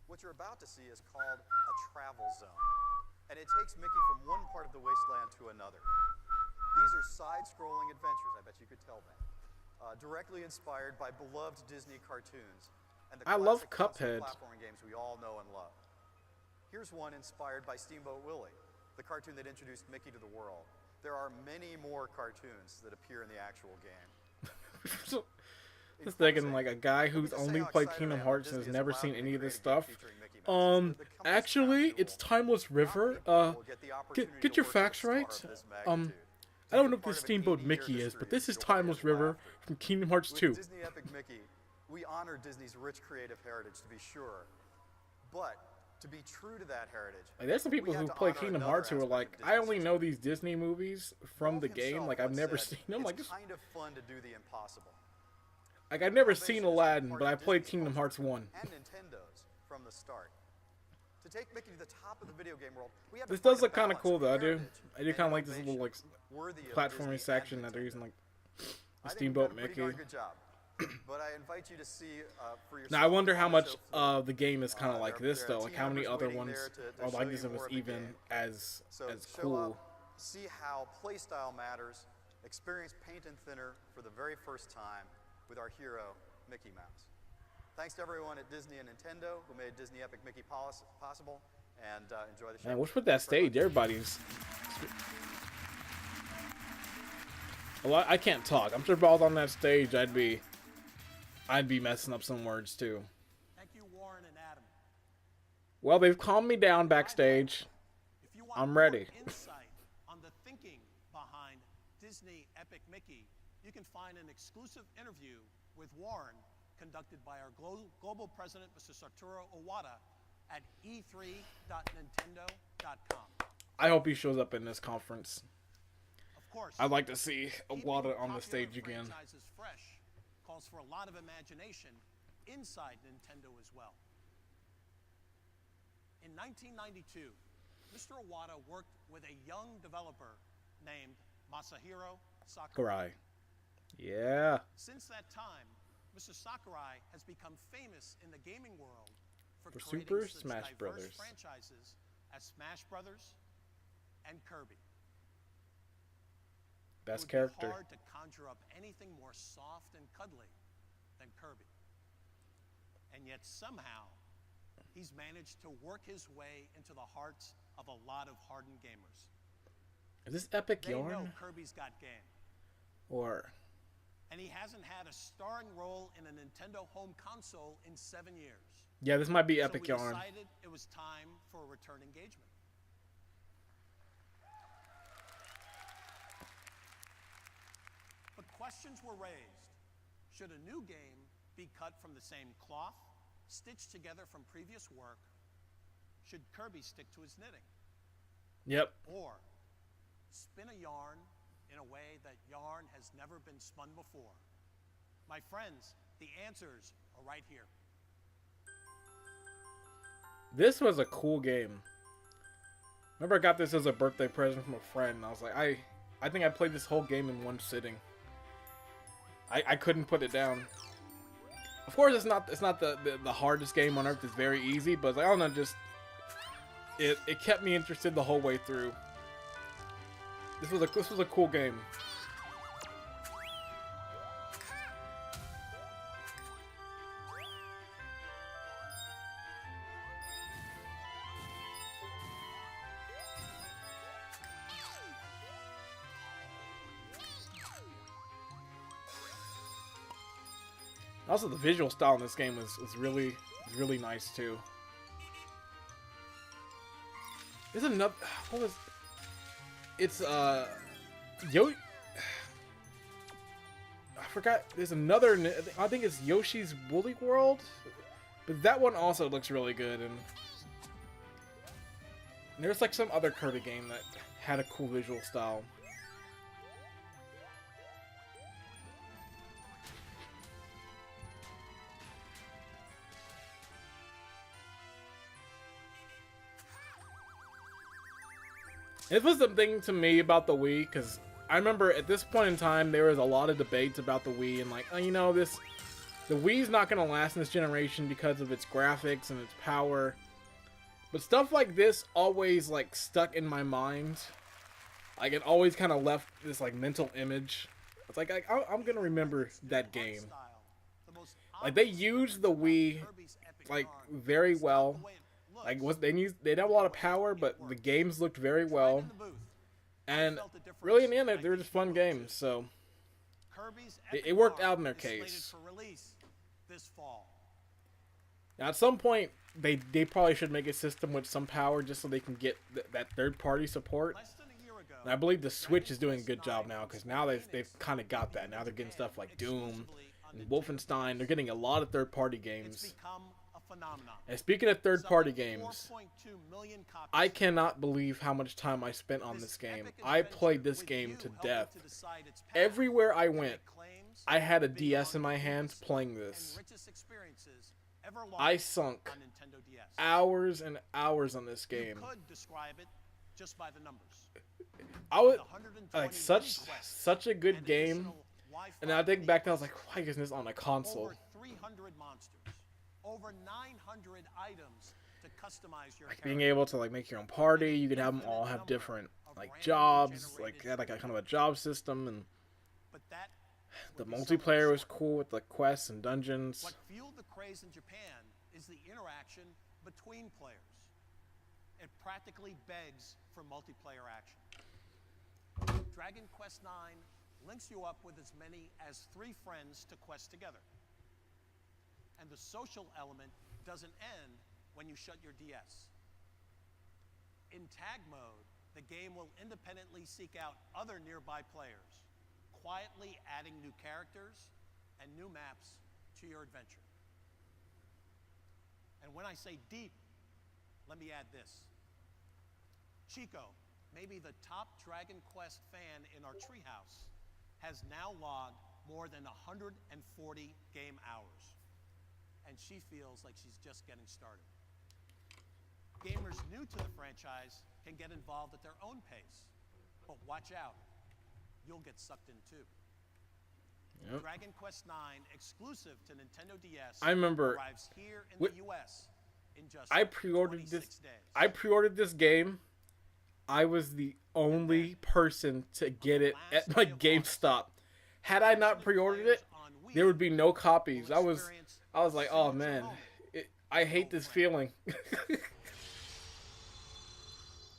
What you're about to see is called a travel zone, and it takes Mickey from one part of the wasteland to another. These are side-scrolling adventures, I bet you could tell that. Directly inspired by beloved Disney cartoons and the I love classic Cuphead. platforming games we all know and love. Here's one inspired by Steamboat Willie, the cartoon that introduced Mickey to the world. There are many more cartoons that appear in the actual game. Just thinking, like, a guy who's only played Kingdom Hearts and has never seen any of this stuff Actually, it's Timeless River. Get your facts right. I don't know what this Steamboat Mickey is, but this is Timeless River from Kingdom Hearts 2. With Disney Epic Mickey, we honor Disney's rich creative heritage, to be sure. But to be true to that heritage, like, there's some people who play Kingdom Hearts who are like, I only know these Disney movies from the game. Like, I've never seen them. Like, it's kind of fun to do the impossible. Like, I've never seen Aladdin, but I played Kingdom Hearts 1. And Nintendo's from the start. To take Mickey to the top of the video game world, we have This to does find a look kind of cool, though. balance I do kind of like this little, like, worthy of platforming Disney section and that they're using, like, I think we've Steamboat done a pretty Mickey. darn good job. But I invite you to see for yourself. Now, I wonder how on the much show floor. the game is kind of like this, there are though. Like, how many team other members ones waiting there to are show like you this and more was of the even game. as So show cool. up, see how playstyle matters, experience Paint and Thinner for the very first time with our hero, Mickey Mouse. Thanks to everyone at Disney and Nintendo who made Disney Epic Mickey possible, and enjoy the show. Man, what's with that stage? Everybody's... Well, I can't talk. I'm sure if I was on that stage, I'd be messing up some words, too. Thank you, Warren and Adam. Well, they've calmed me down backstage. If you want I'm ready. more insight on the thinking behind Disney Epic Mickey, you can find an exclusive interview with Warren conducted by our global president, Mr. Satoru Iwata, at e3.nintendo.com. I hope he shows up in this conference. Of course, I'd like to see keeping Iwata on the popular stage again. franchises fresh calls for a lot of imagination inside Nintendo as well. In 1992, Mr. Iwata worked with a young developer named Masahiro Sakurai. Yeah. Since that time, Mr. Sakurai has become famous in the gaming world for creating Super such Smash diverse Brothers. franchises as Smash Brothers and Kirby. Best It would character. be hard to conjure up anything more soft and cuddly than Kirby. And yet somehow, he's managed to work his way into the hearts of a lot of hardened gamers. Is this Epic They know Yarn? Kirby's got game. Or... And he hasn't had a starring role in a Nintendo home console in 7 years. Yeah, this might be So Epic we Yarn. decided it was time for a return engagement. But questions were raised. Should a new game be cut from the same cloth, stitched together from previous work? Should Kirby stick to his knitting? Yep. Or spin a yarn in a way that yarn has never been spun before? My friends, the answers are right here. This was a cool game. Remember I got this as a birthday present from a friend, and I was like, I think I played this whole game in one sitting. I couldn't put it down. Of course, it's not the hardest game on earth. It's very easy, but I don't know, just it kept me interested the whole way through. This was a cool game. Also, the visual style in this game is really nice too. There's another. What was? It's Yo. I forgot. There's another. I think it's Yoshi's Woolly World, but that one also looks really good. And there's like some other Kirby game that had a cool visual style. It was something to me about the Wii, because I remember at this point in time, there was a lot of debates about the Wii, and like, oh, you know, the Wii's not going to last in this generation because of its graphics and its power. But stuff like this always, like, stuck in my mind. Like, it always kind of left this, like, mental image. It's like, I'm going to remember that game. Like, they used the Wii, like, very well. Like, they didn't have a lot of power, but the games looked very well. And really, in the end, they're just fun games, so it worked out in their case. For release this fall. Now, at some point, they probably should make a system with some power just so they can get that third-party support. And I believe the Switch is doing a good job now, because now they've kind of got that. Now they're getting stuff like Doom and Wolfenstein. They're getting a lot of third-party games. And speaking of third-party games, I cannot believe how much time I spent on this game. I played this game to death. Everywhere I went, I had a DS in my hands playing this. I sunk hours and hours on this game. I was like such a good game, and I think back then I was like, why isn't this on a console? Over 300 monsters, over 900 items to customize your like being able to like make your own party. You could have them all have different like jobs, like had like a kind of a job system, and the multiplayer was cool with the quests and dungeons. What fueled the craze in Japan is the interaction between players. It practically begs for multiplayer action. Dragon Quest IX links you up with as many as 3 friends to quest together. And the social element doesn't end when you shut your DS. In tag mode, the game will independently seek out other nearby players, quietly adding new characters and new maps to your adventure. And when I say deep, let me add this. Chico, maybe the top Dragon Quest fan in our treehouse, has now logged more than 140 game hours. And she feels like she's just getting started. Gamers new to the franchise can get involved at their own pace. But watch out, you'll get sucked in too. Yep. Dragon Quest IX, exclusive to Nintendo DS, I remember arrives here in the US in just I pre-ordered 26 days. I pre-ordered this game. I was the only person to get it at my GameStop. Had I not pre-ordered it, there would be no copies. I was like, oh man, I hate this feeling.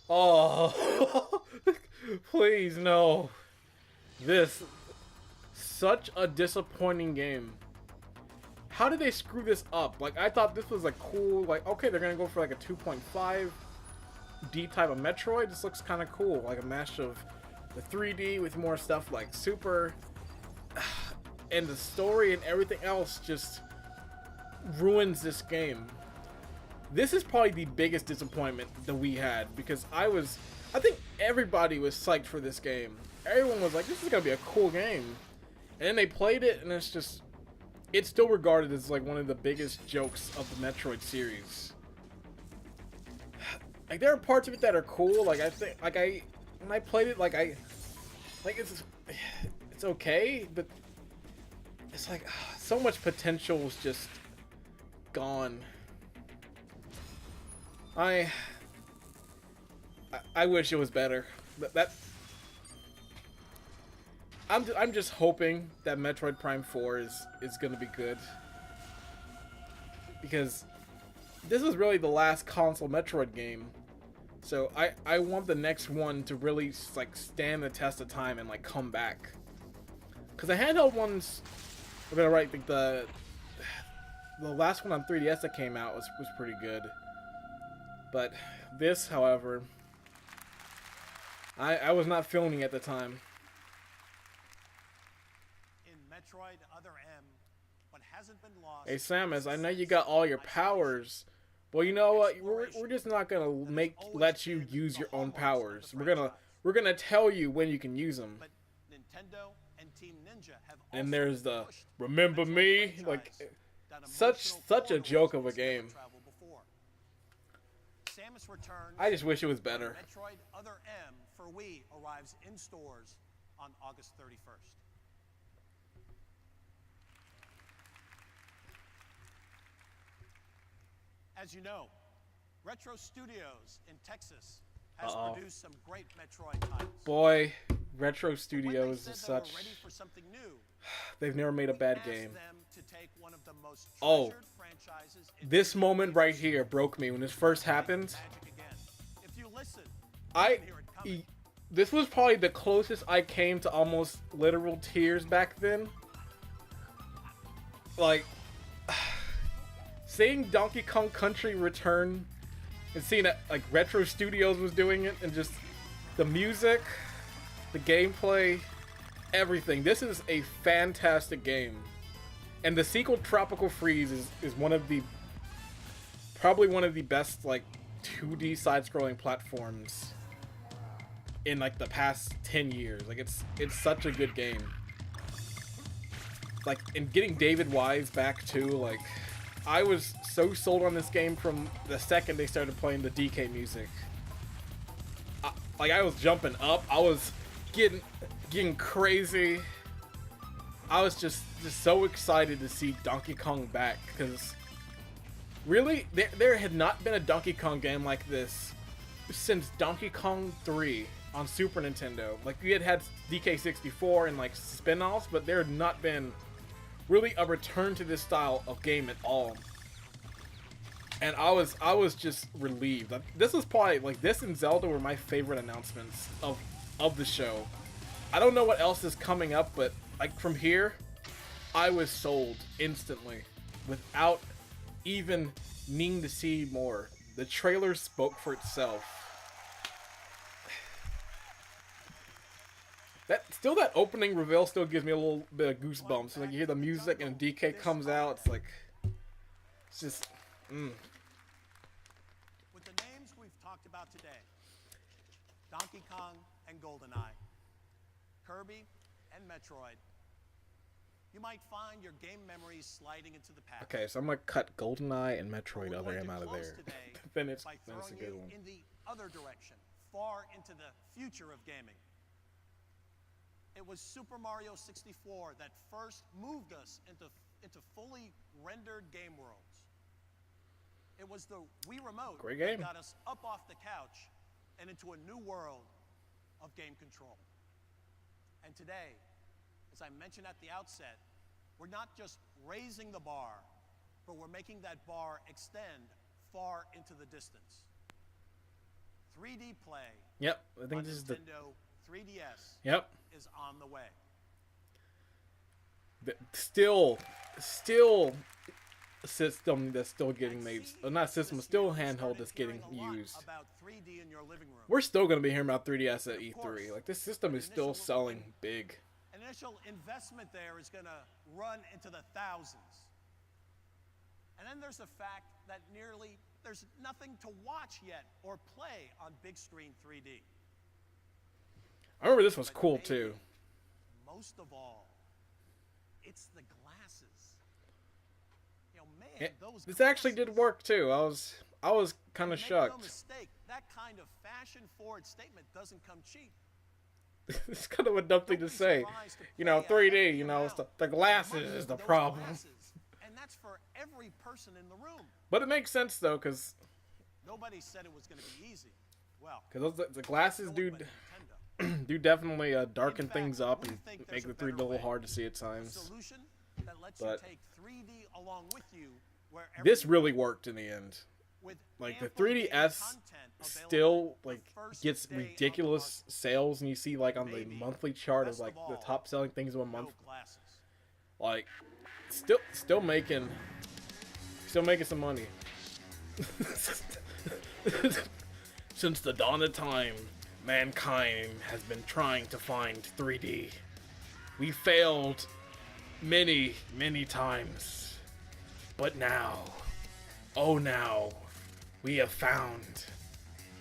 Oh, please no. Such a disappointing game. How did they screw this up? Like, I thought this was like cool, like, okay, they're gonna go for like a 2.5D type of Metroid. This looks kind of cool, like a mash of the 3D with more stuff like Super, and the story and everything else just ruins this game. This is probably the biggest disappointment that we had, because I think everybody was psyched for this game. Everyone was like, this is gonna be a cool game. And then they played it, and it's still regarded as like one of the biggest jokes of the Metroid series. Like, there are parts of it that are cool. Like, I think, like, when I played it, like, it's okay, but it's like so much potential was just gone. I wish it was better. I'm just hoping that Metroid Prime 4 is gonna be good, because this is really the last console Metroid game, so I want the next one to really like stand the test of time and like come back. Because the handheld ones, we're gonna write like the last one on 3DS that came out was pretty good, but this, however, I was not feeling it at the time. Metroid Other M, what hasn't been lost. Hey Samus, I know you got all your powers. Well, you know what? We're just not gonna let you use your own powers. We're gonna tell you when you can use them. But Nintendo and Team Ninja have and there's the remember me, like such a joke of a game. Samus Returns. I just wish it was better. Metroid Other M for Wii arrives in stores on August 31st. As you know, Retro Studios in Texas has produced some great Metroid titles. Boy, Retro Studios is such... They've never made a bad game. Oh, this moment right here broke me when this first happened. This was probably the closest I came to almost literal tears back then. Like... seeing Donkey Kong Country return and seeing that like Retro Studios was doing it, and just the music, the gameplay, everything. This is a fantastic game. And the sequel, Tropical Freeze, is one of the probably one of the best like 2D side-scrolling platforms in like the past 10 years. Like it's such a good game. Like, and getting David Wise back too, like I was so sold on this game from the second they started playing the DK music. I was jumping up, I was getting crazy. I was just so excited to see Donkey Kong back, because really there had not been a Donkey Kong game like this since Donkey Kong 3 on Super Nintendo. Like, we had DK64 and like spin-offs, but there had not been really a return to this style of game at all. And I was just relieved. This was probably, like, this and Zelda were my favorite announcements of the show. I don't know what else is coming up, but like from here, I was sold instantly without even needing to see more. The trailer spoke for itself. That opening reveal still gives me a little bit of goosebumps. Like, you hear the music and DK comes out, it's like, it's just, With the names we've talked about today, Donkey Kong and GoldenEye, Kirby and Metroid, you might find your game memories sliding into the past. Okay, so I'm gonna cut GoldenEye and Metroid Other M out of there. then it's by a throwing good you one. in the other direction, far into the future of gaming. It was Super Mario 64 that first moved us into fully rendered game worlds. It was the Wii Remote Great game. that got us up off the couch and into a new world of game control. And today, as I mentioned at the outset, we're not just raising the bar, but we're making that bar extend far into the distance. 3D play. Yep, I think on this is the Nintendo 3DS. Yep. Is on the way. Still a system that's still getting made. Not system, still handheld that's getting used. About 3D in your living room. We're still gonna be hearing about 3DS at E3. Like, this system is still selling big. An initial investment there is going to run into the thousands. And then there's the fact that there's nothing to watch yet or play on big screen 3D. I remember this was cool too. Most of all, it's the glasses. You know, man, those This actually did work too. I was kind of Make shocked. no mistake, that kind of fashion-forward statement doesn't come cheap. It's kind of a dumb thing to say. You know, 3D, you know, the glasses is the problem. And that's for every person in the room. But it makes sense though, because Nobody said it was going to be easy. Well, the glasses do definitely darken things up and make the 3D a little hard to see at times. But this really worked in the end. Like, the 3DS still like gets ridiculous sales, and you see like on the monthly chart of like the top selling things of a month. Like, still making some money. Since the dawn of time, mankind has been trying to find 3D. We failed many, many times. But now, oh now, we have found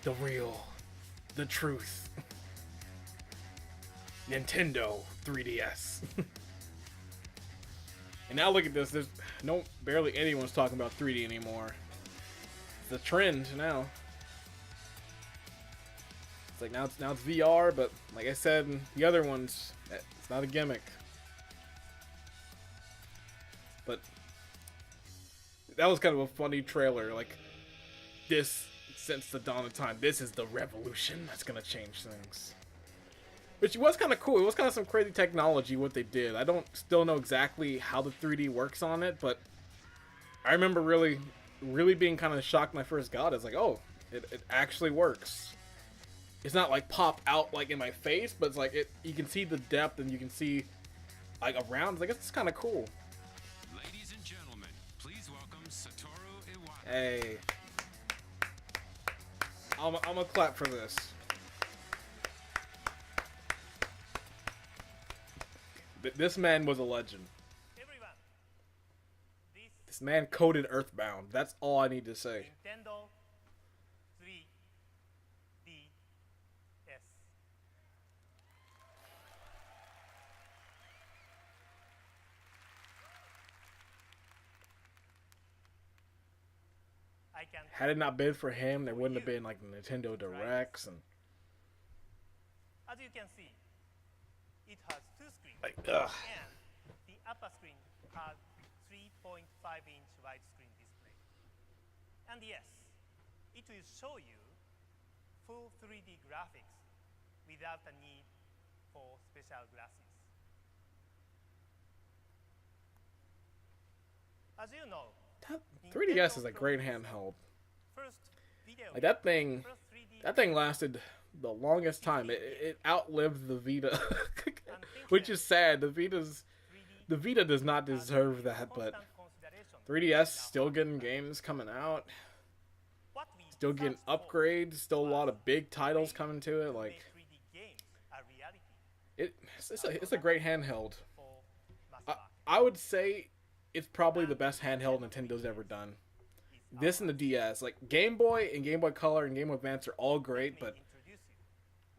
the real, the truth. Nintendo 3DS. And now look at this, there's barely anyone's talking about 3D anymore. It's a trend now. It's like now it's VR, but like I said in the other ones, it's not a gimmick. But that was kind of a funny trailer. Like, this, since the dawn of time, this is the revolution that's gonna change things. Which was kind of cool. It was kind of some crazy technology what they did. I don't still know exactly how the 3D works on it, but I remember really being kind of shocked when I first got it. It's like, oh, it actually works. It's not like pop out like in my face, but it's like you can see the depth and you can see like around. It's like, it's kind of cool. Ladies and gentlemen, please welcome Satoru Hey. I'm gonna clap for this. This man was a legend. Everyone, This man coded Earthbound. That's all I need to say. Nintendo 3DS. I can. Had it not been for him, there wouldn't have been like Nintendo Directs and As you can see, it has two screens. like ugh. And the upper screen has 3.5-inch widescreen display. And yes, it will show you full 3D graphics without the need for special glasses. As you know, 3DS is a great handheld. first video Like that thing, first 3D that thing lasted the longest time. It outlived the Vita, which is sad. The Vita does not deserve that, but 3DS still getting games coming out, what we still getting searched for upgrades, still a lot of big titles coming to it. made Like 3D games a reality it's a great handheld. for mass I, market. I would say it's probably the best handheld Nintendo's ever done. This and the DS, like Game Boy and Game Boy Color and Game Boy Advance are all great, but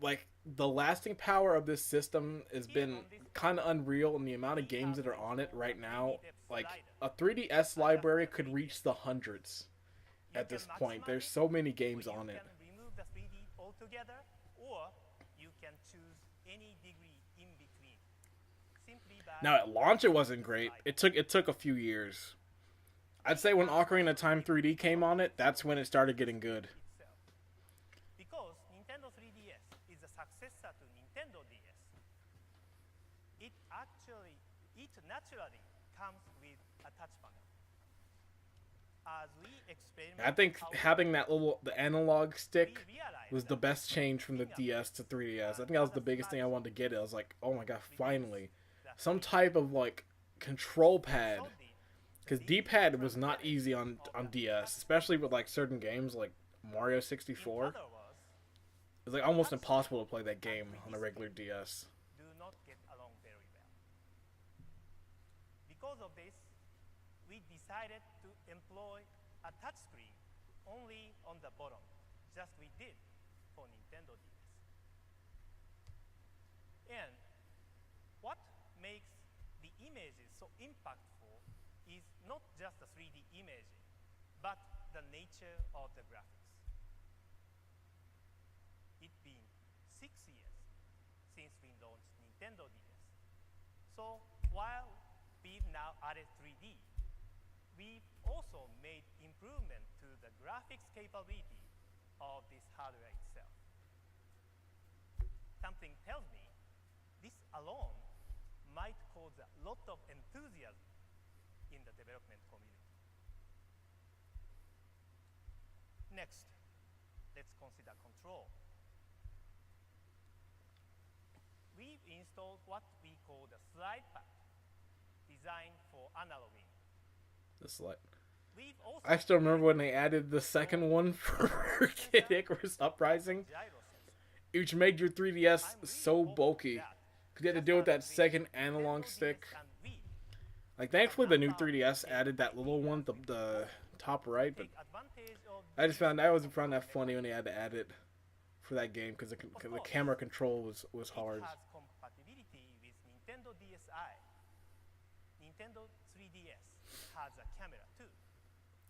like the lasting power of this system has been kind of unreal, and the amount of games that are on it right now, like a 3DS library could reach the hundreds at this point. There's so many games on it. You can remove the 3D altogether, or you can choose any degree in between. Simply by Now at launch it wasn't great. It took a few years. I'd say when Ocarina of Time 3D came on it, that's when it started getting good. itself. Because Nintendo 3DS is a successor to Nintendo DS, it naturally comes with a touch panel. As we experiment, I think having the analog stick was the best change from the DS to 3DS. I think that was the biggest thing I wanted to get. I was like, oh my god, finally, some type of like control pad. Because D-pad was not easy on DS, especially with like certain games like Mario 64. It was like almost impossible to play that game on a regular DS. do not get along very well. Because of this, we decided to employ a touchscreen only on the bottom, just we did for Nintendo DS. And what makes the images so impactful is not just the 3D imaging, but the nature of the graphics. It been 6 years since we launched Nintendo DS. So while we've now added 3D, we've also made improvement to the graphics capability of this hardware itself. Something tells me this alone might cause a lot of enthusiasm in the development community. Next, let's consider control. We've installed what we call the slide pad, designed for analogging. This like, We've also I still remember when they added the second one for Kid Icarus Uprising, gyro sensor. which made your 3DS so bulky. Because you had to deal with that second analog stick. And we Like, thankfully the new 3DS added that little one, the top right, but take advantage of I always found that funny when they had to add it for that game because the camera control was hard. It has compatibility with Nintendo DSi. Nintendo 3DS has a camera too.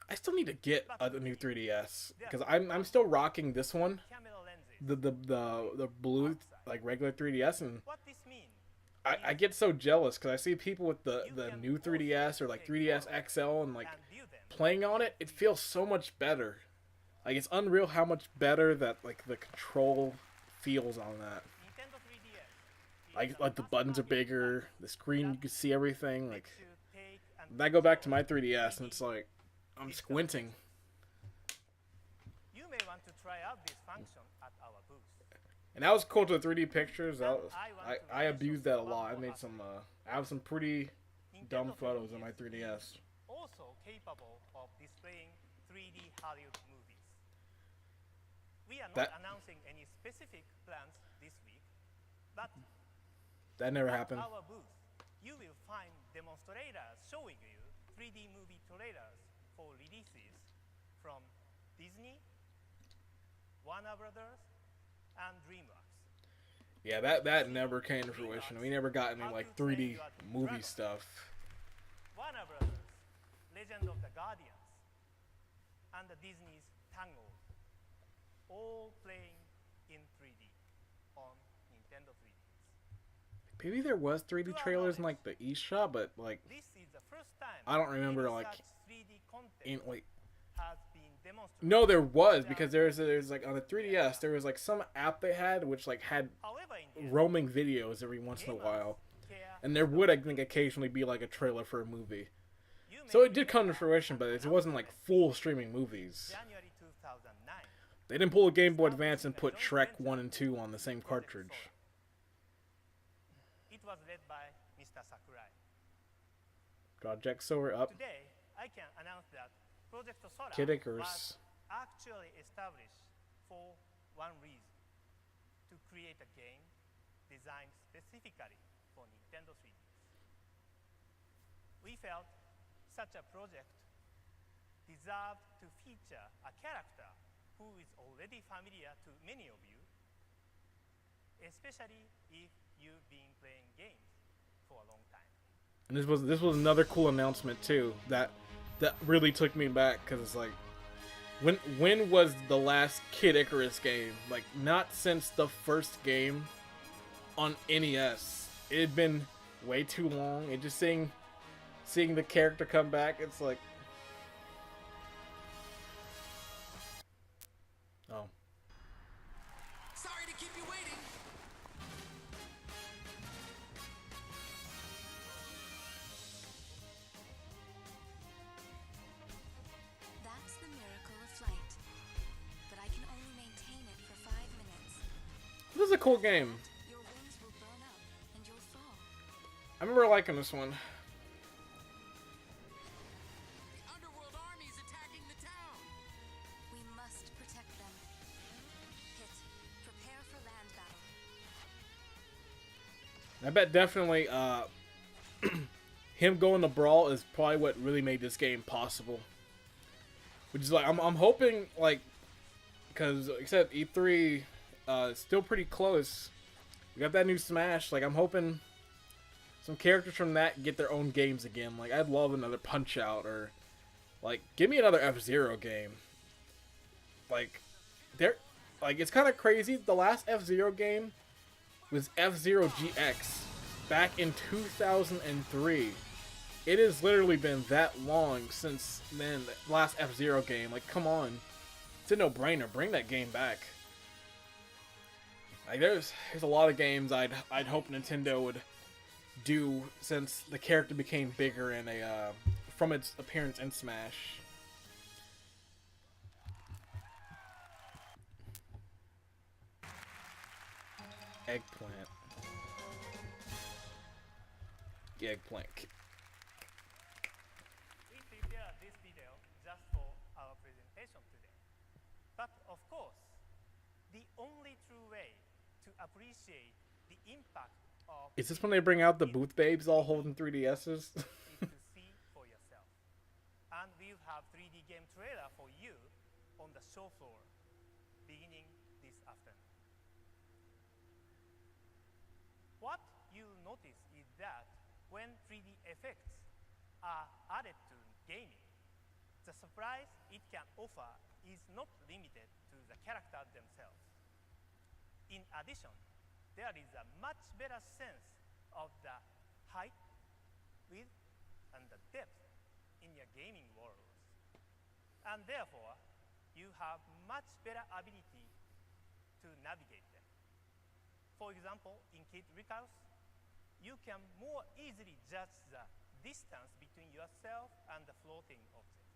I still need to get a new 3DS because I'm still rocking this one, Camera lenses. the blue like regular 3DS, and What this means I get so jealous because I see people with the new 3DS or like 3DS XL and like and view them. playing on it, it feels so much better. Like it's unreal how much better that like the control feels on that. Nintendo 3DS. Like the buttons are bigger, the screen you can see everything. Like To take and I go back to my 3DS and it's like I'm squinting. you may want to try out this function at our booth. And that was cool to the 3D pictures. I abused that a lot. I made some I have some pretty dumb photos on my 3DS. Also capable of displaying 3D Hollywood movies. We are not That- announcing any specific plans this week, but That never at happened. our booth, you will find demonstrators showing you 3D movie trailers for releases from Disney, Warner Brothers, and DreamWorks. Yeah, that never came to fruition. We never got any like 3D movie stuff. Warner Brothers, Legend of the Guardians, and the Disney's Tango, all playing in 3D on Nintendo 3DS. Maybe there was 3D trailers in like the eShop, but like This is the first time I don't remember any like such 3D content in like. has been demonstrated. No, there was because there's like on the 3DS there was like some app they had which like had However, in the end, roaming videos every once in a while, and there would I think occasionally be like a trailer for a movie. you may So it did come to fruition, but it wasn't like full streaming movies. January 2009. They didn't pull a Game Boy Advance and put Shrek 1 and 2 on the same cartridge. It was led by Mr. Sakurai. Project Solar up. Today, I can announce that Project Sora Kid Icarus. was actually established for one reason: to create a game designed specifically for Nintendo 3DS. We felt such a project deserved to feature a character who is already familiar to many of you, especially if you've been playing games for a long time. And this was another cool announcement too that really took me back because it's like when was the last Kid Icarus game? Like not since the first game on NES. It had been way too long. And just seeing the character come back, it's like oh. Sorry to keep you waiting. That's the miracle of flight. But I can only maintain it for 5 minutes. This is a cool game. Your wings will burn up and you'll fall. I remember liking this one. The underworld army is attacking the town. We must protect them. Hit. Prepare for land battle. I bet definitely him going to Brawl is probably what really made this game possible. Which is like I'm hoping like because like I said E3 is still pretty close. We got that new Smash. Like I'm hoping some characters from that get their own games again. Like I'd love another Punch Out or like give me another F-Zero game. Like it's kind of crazy. The last F-Zero game was F-Zero GX back in 2003. It has literally been that long since then, the last F-Zero game. Like, come on. It's a no-brainer. Bring that game back. Like, there's a lot of games I'd hope Nintendo would do since the character became bigger in from its appearance in Smash. Eggplant. The eggplant. We prepared this video just for our presentation today. But of course, the only true way to appreciate the impact of Is this when they bring out the booth babes all holding 3DSs? is to see for yourself. And we'll have 3D game trailer for you on the show floor beginning this afternoon. What you'll notice is that when 3D effects are added to gaming, the surprise it can offer is not limited to the characters themselves. In addition, there is a much better sense of the height, width, and the depth in your gaming worlds. And therefore, you have much better ability to navigate them. For example, in Kid Icarus, you can more easily judge the distance between yourself and the floating object.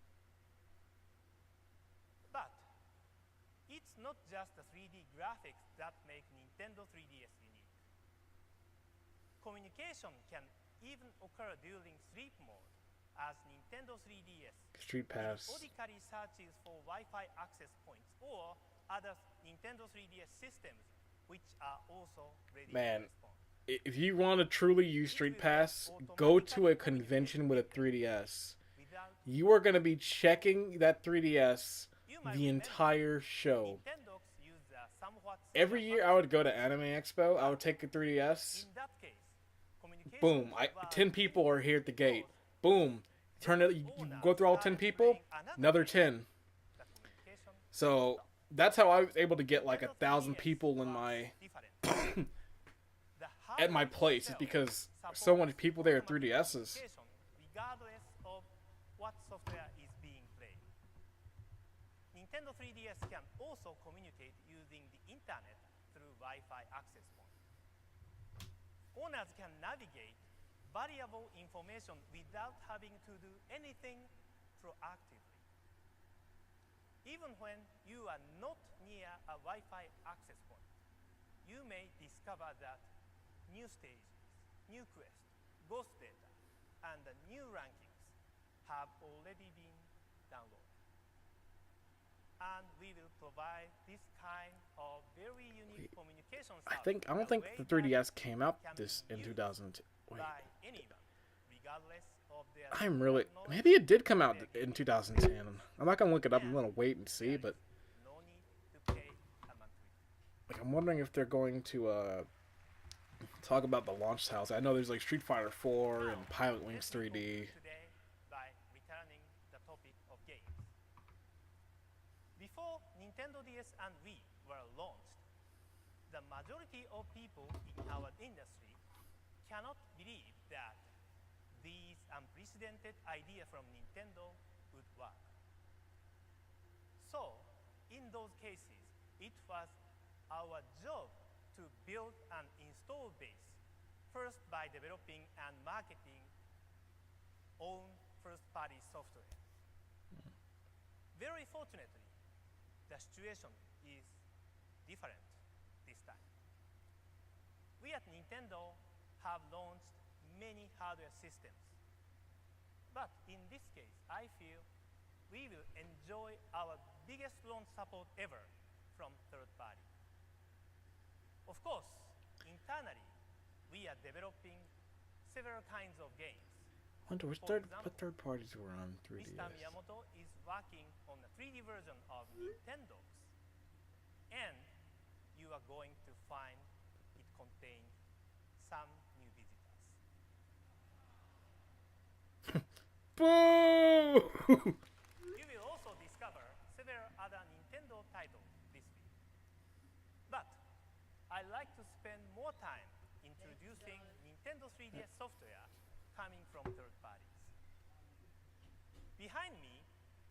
But it's not just the 3D graphics that make Nintendo 3DS unique. Communication can even occur during sleep mode as Nintendo 3DS Street Pass. periodically searches for Wi-Fi access points or other Nintendo 3DS systems which are also ready Man, to respond. if you want to truly use Street Pass, go to a convention with a 3DS. You are going to be checking that 3DS the entire show. Every year I would go to Anime Expo, I would take a 3DS. Boom, 10 people are here at the gate. Boom, turn it, you go through all 10 people, another 10. So that's how I was able to get like 1,000 people in my at my place, is because so many people there at 3DSs. Regardless of what software is being played. Nintendo 3DS can also communicate using the internet through Wi-Fi access point. Owners can navigate valuable information without having to do anything proactively. Even when you are not near a Wi-Fi access point, you may discover that new stages, new quests, ghost data, and the new rankings have already been downloaded. And we will provide this kind of very unique communication service. I don't think the 3DS came out in 2002. Wait. By anyone, regardless of their I'm really, maybe it did come out in 2010. I'm not gonna look it up. I'm gonna wait and see, but no need to pay a monthly. like I'm wondering if they're going to talk about the launch titles. I know there's like Street Fighter 4 and Pilot Wings 3D. Today by returning the topic of games. Before Nintendo DS and Wii were launched, the majority of people in our industry cannot believe that these unprecedented ideas from Nintendo would work. So, in those cases, it was our job to build an install base, first by developing and marketing own first-party software. Very fortunately, the situation is different this time. We at Nintendo have launched many hardware systems. But in this case, I feel we will enjoy our biggest launch support ever from third party. Of course, internally, we are developing several kinds of games. I wonder what third parties were on 3DS. Mr. Miyamoto is working on a 3D version of Nintendo's, and you are going to find it contains some new visitors. Boo! You will also discover several other Nintendo titles this week. But I'd like to spend more time introducing Nintendo 3DS software coming from third parties. Behind me,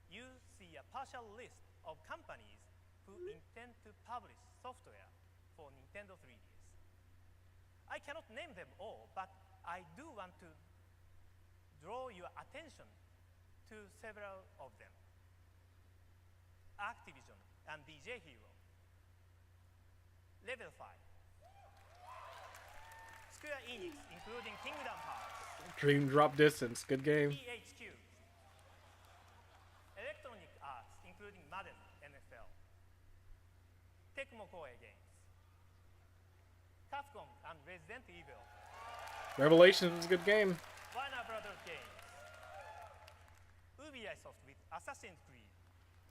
you see a partial list of companies who intend to publish software for Nintendo 3DS. I cannot name them all, but I do want to draw your attention to several of them. Activision and DJ Hero, Level 5, Square Enix, including Kingdom Hearts, Dream Drop Distance, good game. THQ, Electronic Arts, including Madden, NFL, Tecmo Koei Games, Capcom and Resident Evil, Revelations, good game. Warner Brothers Games, Ubisoft with Assassin's Creed,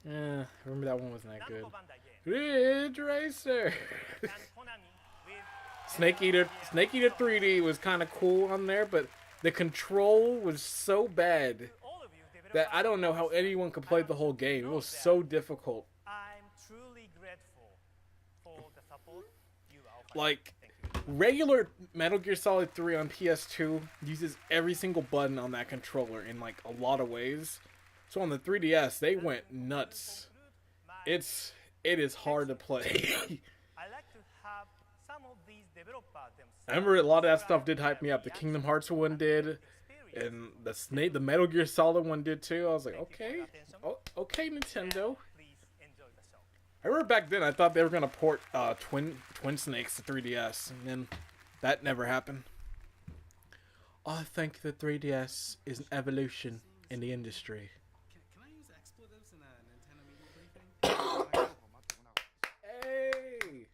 Yeah, I remember that one wasn't that good. Namco Bandai Games, Ridge Racer. and Konami with Snake Eater 3D was kind of cool on there, but the control was so bad all of you that I don't know how anyone could play the whole game. It was so difficult. I'm truly grateful for the support you are offering. Like, regular Metal Gear Solid 3 on PS2 uses every single button on that controller in like a lot of ways. So on the 3DS, they went nuts. It is hard to play. I like to have some of these developers themselves. I remember a lot of that stuff did hype me up. The Kingdom Hearts one did, and the Metal Gear Solid one did too. I was like, okay, okay, Nintendo. Please enjoy the show. I remember back then I thought they were gonna port Twin Snakes to 3DS, and then that never happened. I think the 3DS is an evolution in the industry. Can I use expletives in a Nintendo media briefing? Hey!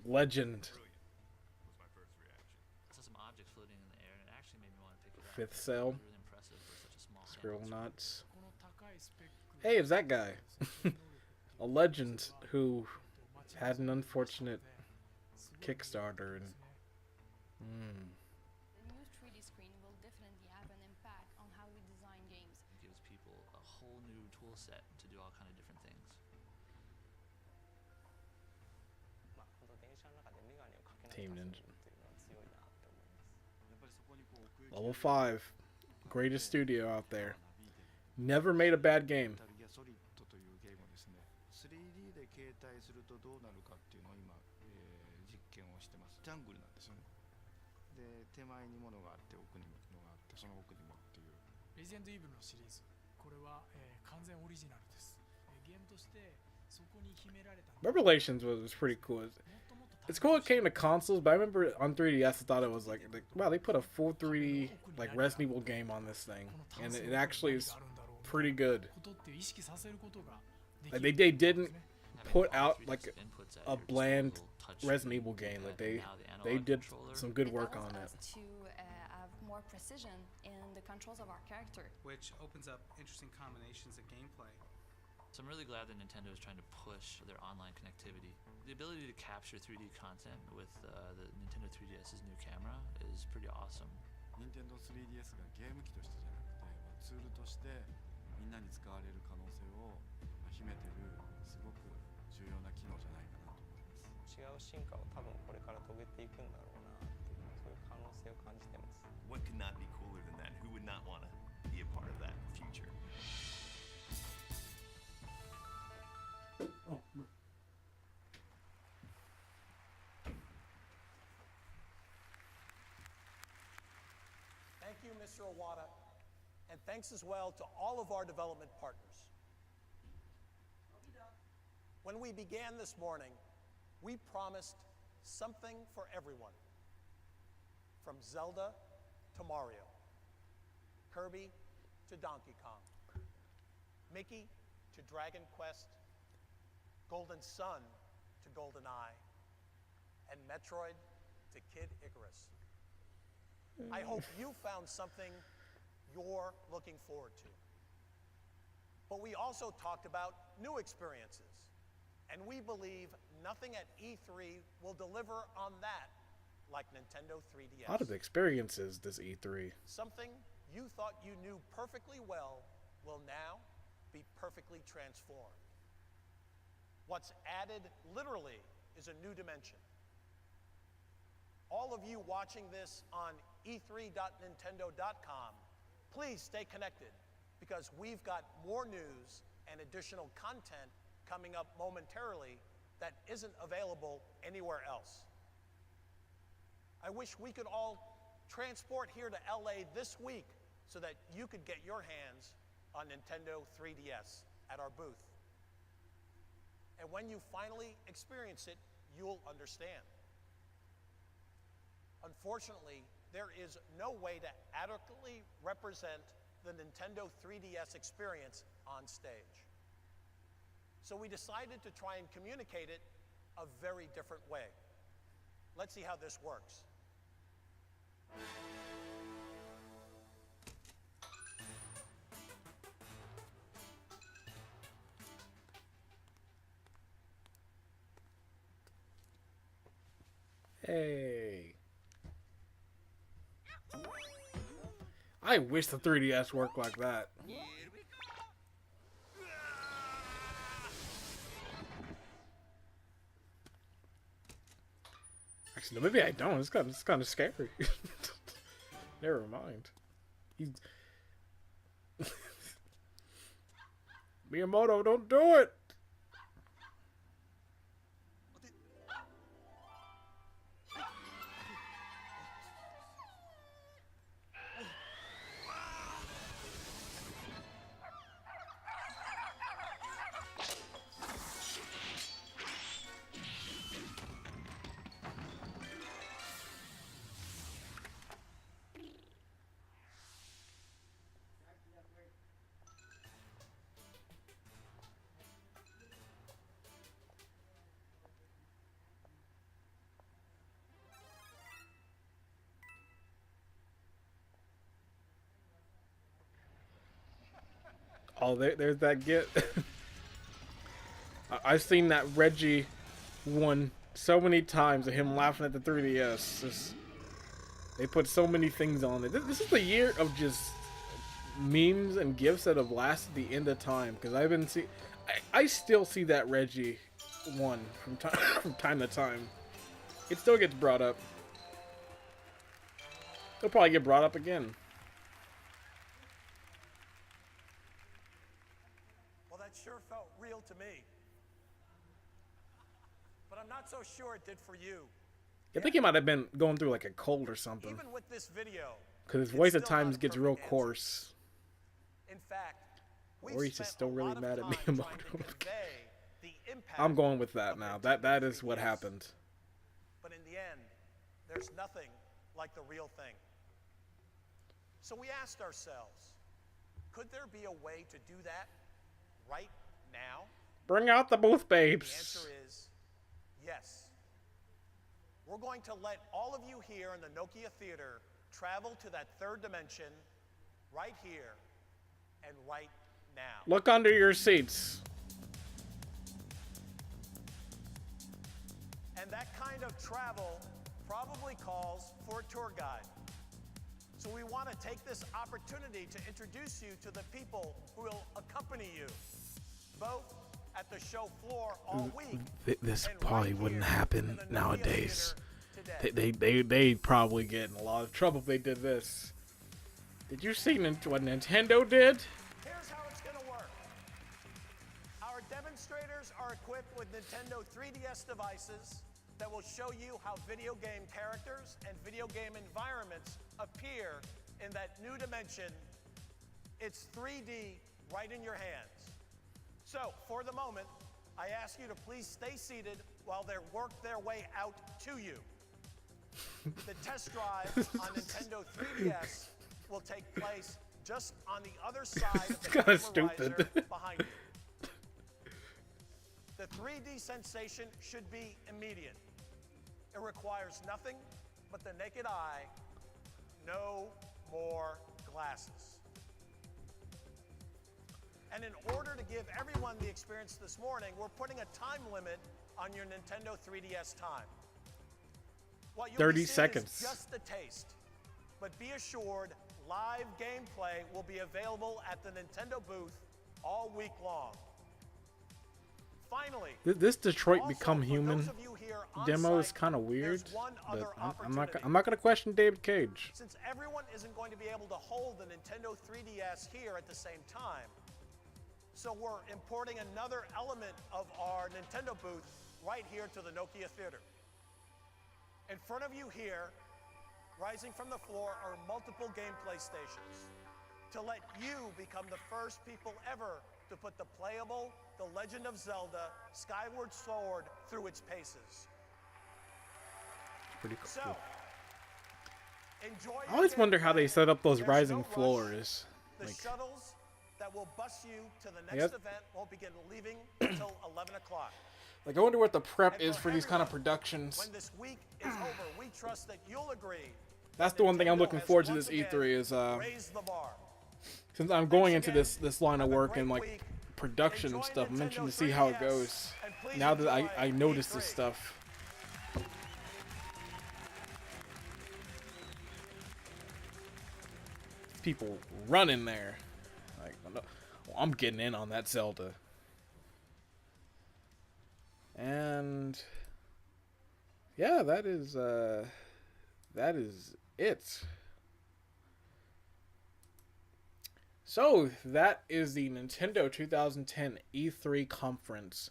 Legend. Was my first reaction. I saw some objects floating in the air, and it actually made me want to pick it up. Fifth It cell. was really impressive for such a small Squirrel sample. nuts. Hey, it's that guy. A legend who had an unfortunate Kickstarter and. The new 3D screen will definitely have an impact on how we design games. It gives people a whole new tool set to do all kind of different things. Team Ninja. Level 5. Greatest studio out there. Never made a bad game. 3D で携帯するとどうなるかっていうのを今、実験をしてます。ジャングルなんですよね。で、手前に物があって奥に物があってその奥にもっていう。レジェンドイーブルのシリーズ。これは、完全オリジナルです。ゲームとしてそこに秘められた。Revelations was pretty cool. It's cool it came to consoles, but I remember on 3DS I thought it was like wow, they put a full 3D like Resident Evil game on this thing, and it actually is pretty good. Like they didn't put out like a bland Resident Evil game. Like they did some good work on it. To have more precision in the controls of our character, which opens up interesting combinations of gameplay. So I'm really glad that Nintendo is trying to push their online connectivity. The ability to capture 3D content with the Nintendo 3DS's new camera is pretty awesome. Nintendo 3DS がゲーム機としてじゃなくて、ツールとしてみんなに使われる可能性を秘めてるすごく重要な機能じゃないかなと思います。違う進化を多分これから遂げていくんだろうなっていうそういう可能性を感じてます。What could not be cooler than that? Who would not want to be a part of that future? Oh. Thank you, Mr. Iwata, and thanks as well to all of our development partners. When we began this morning, we promised something for everyone, from Zelda to Mario, Kirby to Donkey Kong, Mickey to Dragon Quest, Golden Sun to Golden Eye, and Metroid to Kid Icarus. I hope you found something you're looking forward to. But we also talked about new experiences, and we believe nothing at E3 will deliver on that like Nintendo 3DS. A lot of experiences this E3. Something you thought you knew perfectly well will now be perfectly transformed. What's added, literally, is a new dimension. All of you watching this on e3.nintendo.com, please stay connected because we've got more news and additional content coming up momentarily that isn't available anywhere else. I wish we could all transport here to LA this week so that you could get your hands on Nintendo 3DS at our booth. And when you finally experience it, you'll understand. Unfortunately, there is no way to adequately represent the Nintendo 3DS experience on stage. So we decided to try and communicate it a very different way. Let's see how this works. Hey. I wish the 3DS worked like that. Actually, no, maybe I don't. It's kind of scary. Never mind. Miyamoto, don't do it. Oh, there's that get. I've seen that Reggie one so many times of him laughing at the 3DS. They put so many things on it. This is the year of just memes and gifs that have lasted the end of time. Because I've been I still see that Reggie one from time to time. It still gets brought up. It'll probably get brought up again. Well, that sure felt real to me. But I'm not so sure it did for you. I think he might have been going through like a cold or something. Even with this video, because his voice at times gets real coarse. In fact, or he's just still really mad at Miyamoto. I'm going with that now. That is what happened. But in the end, there's nothing like the real thing. So we asked ourselves, could there be a way to do that right now? Bring out the booth babes. The answer is yes. We're going to let all of you here in the Nokia Theater travel to that third dimension right here and right now. Look under your seats. And that kind of travel probably calls for a tour guide. So we want to take this opportunity to introduce you to the people who will accompany you, both at the show floor all week. This probably wouldn't happen nowadays. They'd probably get in a lot of trouble if they did this. Did you see what Nintendo did? Here's how it's going to work. Our demonstrators are equipped with Nintendo 3DS devices that will show you how video game characters and video game environments appear in that new dimension. It's 3D right in your hands. So, for the moment, I ask you to please stay seated while they work their way out to you. The test drive on Nintendo 3DS will take place just on the other side of the kind of stupid. Behind you. The 3D sensation should be immediate. It requires nothing but the naked eye. No more glasses. And in order to give everyone the experience this morning, we're putting a time limit on your Nintendo 3DS time. What you'll 30 be seeing seconds. Is just a taste. But be assured, live gameplay will be available at the Nintendo booth all week long. Finally, This Detroit Become Human demo is kind of weird, but I'm not gonna question David Cage. Since everyone isn't going to be able to hold the Nintendo 3DS here at the same time, so we're importing another element of our Nintendo booth right here to the Nokia Theater. In front of you here, rising from the floor, are multiple gameplay stations to let you become the first people ever to put the playable The Legend of Zelda Skyward Sword through its paces. Pretty cool. So, enjoy I always wonder how they set up those There's rising no rush. floors. The Like, shuttles that will bus you to the next Yep. event won't begin leaving until 11 o'clock. I wonder what the prep is for these kind of productions. When this week is over, we trust that you'll agree. That's the one thing I'm looking has forward to once this E3 again is raised the bar. since I'm going into this line of work and like production and stuff, I'm interested to see how it goes. Now that I noticed this stuff. People running there. Like, well, I'm getting in on that Zelda. And yeah, that is it. So that is the Nintendo 2010 E3 conference.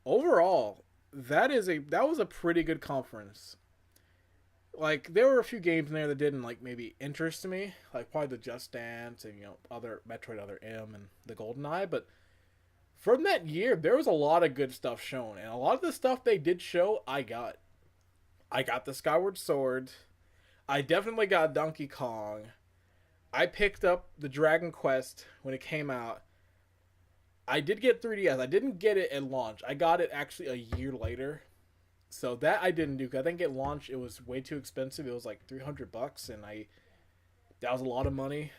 Overall, that was a pretty good conference. Like, there were a few games in there that didn't like maybe interest me, like probably the Just Dance and other Metroid Other M and the GoldenEye, but from that year there was a lot of good stuff shown, and a lot of the stuff they did show I got the Skyward Sword. I definitely got Donkey Kong. I picked up the Dragon Quest when it came out. I did get 3DS. I didn't get it at launch. I got it actually a year later. So that I didn't do. 'Cause I think at launch it was way too expensive. It was like $300, and that was a lot of money.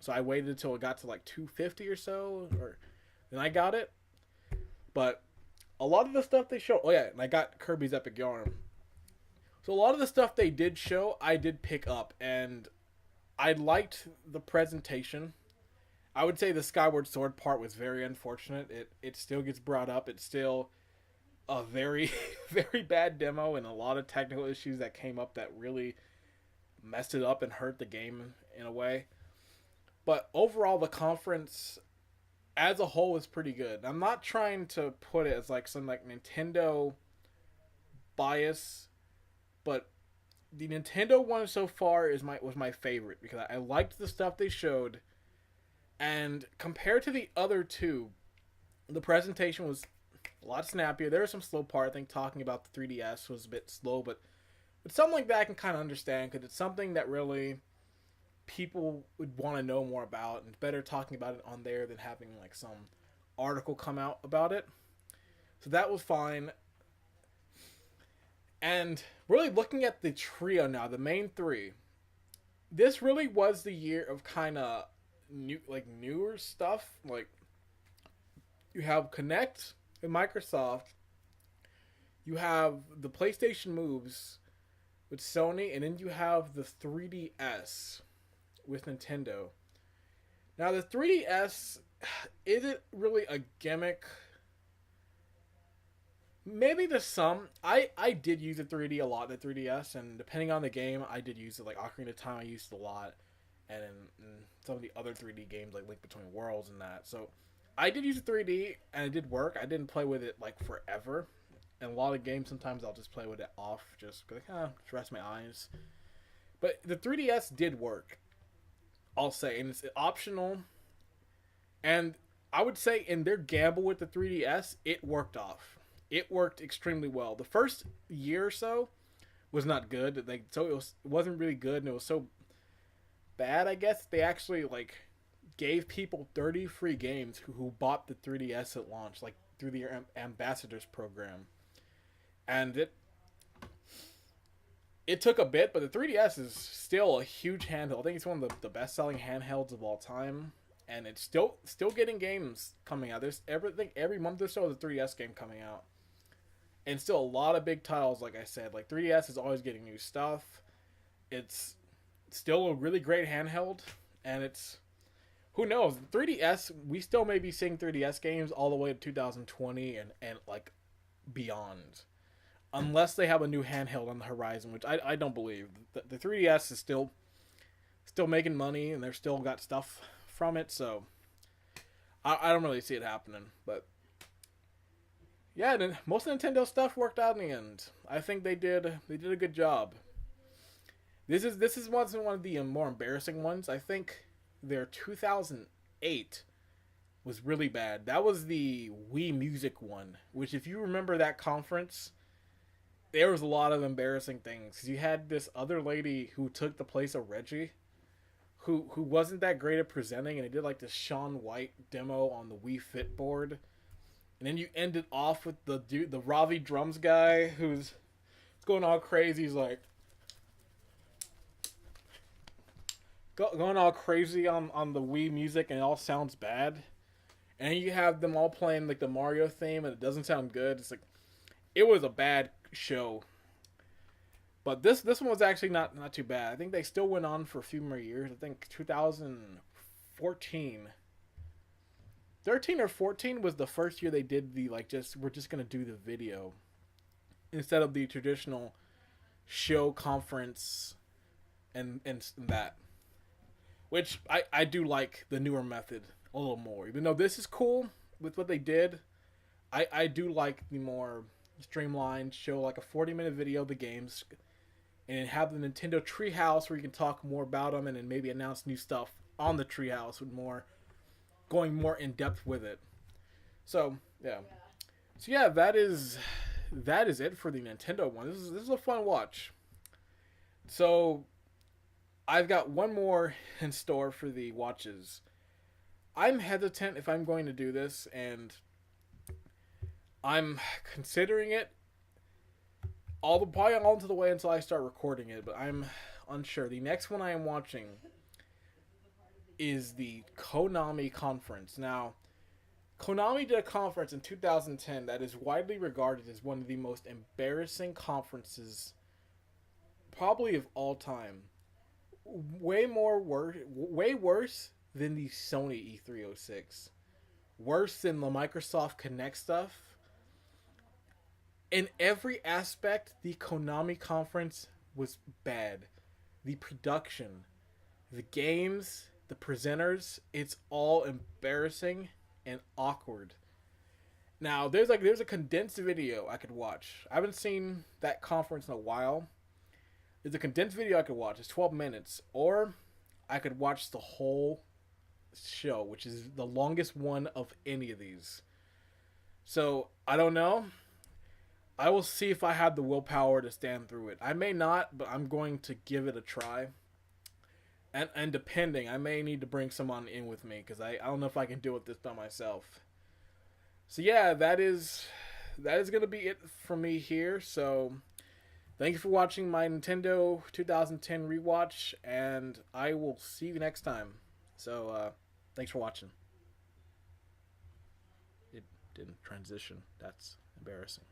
so I waited until it got to like 250 or so, or then I got it. But a lot of the stuff they show, oh yeah, and I got Kirby's Epic Yarn. So a lot of the stuff they did show, I did pick up, and I liked the presentation. I would say the Skyward Sword part was very unfortunate. It still gets brought up. It's still a very, very bad demo and a lot of technical issues that came up that really messed it up and hurt the game in a way. But overall, the conference as a whole is pretty good. I'm not trying to put it as like some like Nintendo bias, but the Nintendo one so far was my favorite because I liked the stuff they showed, and compared to the other two, the presentation was a lot snappier. There was some slow part. I think talking about the 3DS was a bit slow, but something like that I can kind of understand because it's something that really people would want to know more about, and it's better talking about it on there than having like some article come out about it. So that was fine. And really looking at the trio now, the main three, this really was the year of kind of newer stuff. Like you have Kinect and Microsoft, you have the PlayStation Moves with Sony, and then you have the 3DS with Nintendo. Now the 3DS isn't really a gimmick. Maybe to some. I did use the 3D a lot in the 3DS, and depending on the game, I did use it. Like Ocarina of Time, I used it a lot, and in some of the other 3D games like Link Between Worlds and that. So I did use the 3D, and it did work. I didn't play with it like forever. And a lot of games, sometimes I'll just play with it off, just like, rest my eyes. But the 3DS did work, I'll say, and it's optional. And I would say in their gamble with the 3DS, it worked off. It worked extremely well. The first year or so was not good. So it wasn't really good, and it was so bad, I guess. They actually gave people 30 free games who bought the 3DS at launch, like through the ambassadors program. And it took a bit, but the 3DS is still a huge handheld. I think it's one of the best-selling handhelds of all time, and it's still getting games coming out. There's every month or so, there's a 3DS game coming out, and still a lot of big titles. Like I said, 3DS is always getting new stuff. It's still a really great handheld, and it's, who knows, 3DS, we still may be seeing 3DS games all the way to 2020 and beyond. Unless they have a new handheld on the horizon, which I don't believe. The 3DS is still making money, and they're still got stuff from it, so I don't really see it happening. But yeah, most of Nintendo stuff worked out in the end. I think they did a good job. This is one of the more embarrassing ones. I think their 2008 was really bad. That was the Wii Music one, which, if you remember that conference, there was a lot of embarrassing things. Because you had this other lady who took the place of Reggie, who wasn't that great at presenting, and he did this Shaun White demo on the Wii Fit board. And then you ended off with the Ravi drums guy who's going all crazy. He's going all crazy on the Wii music, and it all sounds bad. And you have them all playing the Mario theme, and it doesn't sound good. It was a bad show. But this one was actually not too bad. I think they still went on for a few more years. I think 2014, 13 or 14 was the first year they did the we're just gonna do the video instead of the traditional show conference and that. Which I do like the newer method a little more. Even though this is cool with what they did, I do like the more streamlined show, a 40-minute video of the games, and have the Nintendo Treehouse where you can talk more about them and then maybe announce new stuff on the Treehouse with going more in depth with it. So yeah, that is it for the Nintendo one. This is a fun watch. So I've got one more in store for the watches. I'm hesitant if I'm going to do this, and I'm considering it probably all into the way until I start recording it, but I'm unsure. The next one I am watching is the Konami conference. Now, Konami did a conference in 2010 that is widely regarded as one of the most embarrassing conferences probably of all time. Way worse than the Sony E306. Worse than the Microsoft Connect stuff. In every aspect, the Konami conference was bad. The production, the games, the presenters, it's all embarrassing and awkward. Now, there's a condensed video I could watch. I haven't seen that conference in a while. There's a condensed video I could watch. It's 12 minutes. Or I could watch the whole show, which is the longest one of any of these. So, I don't know. I will see if I have the willpower to stand through it. I may not, but I'm going to give it a try. And depending, I may need to bring someone in with me, because I don't know if I can deal with this by myself. So yeah, that is going to be it for me here. So thank you for watching my Nintendo 2010 rewatch, and I will see you next time. So thanks for watching. It didn't transition. That's embarrassing.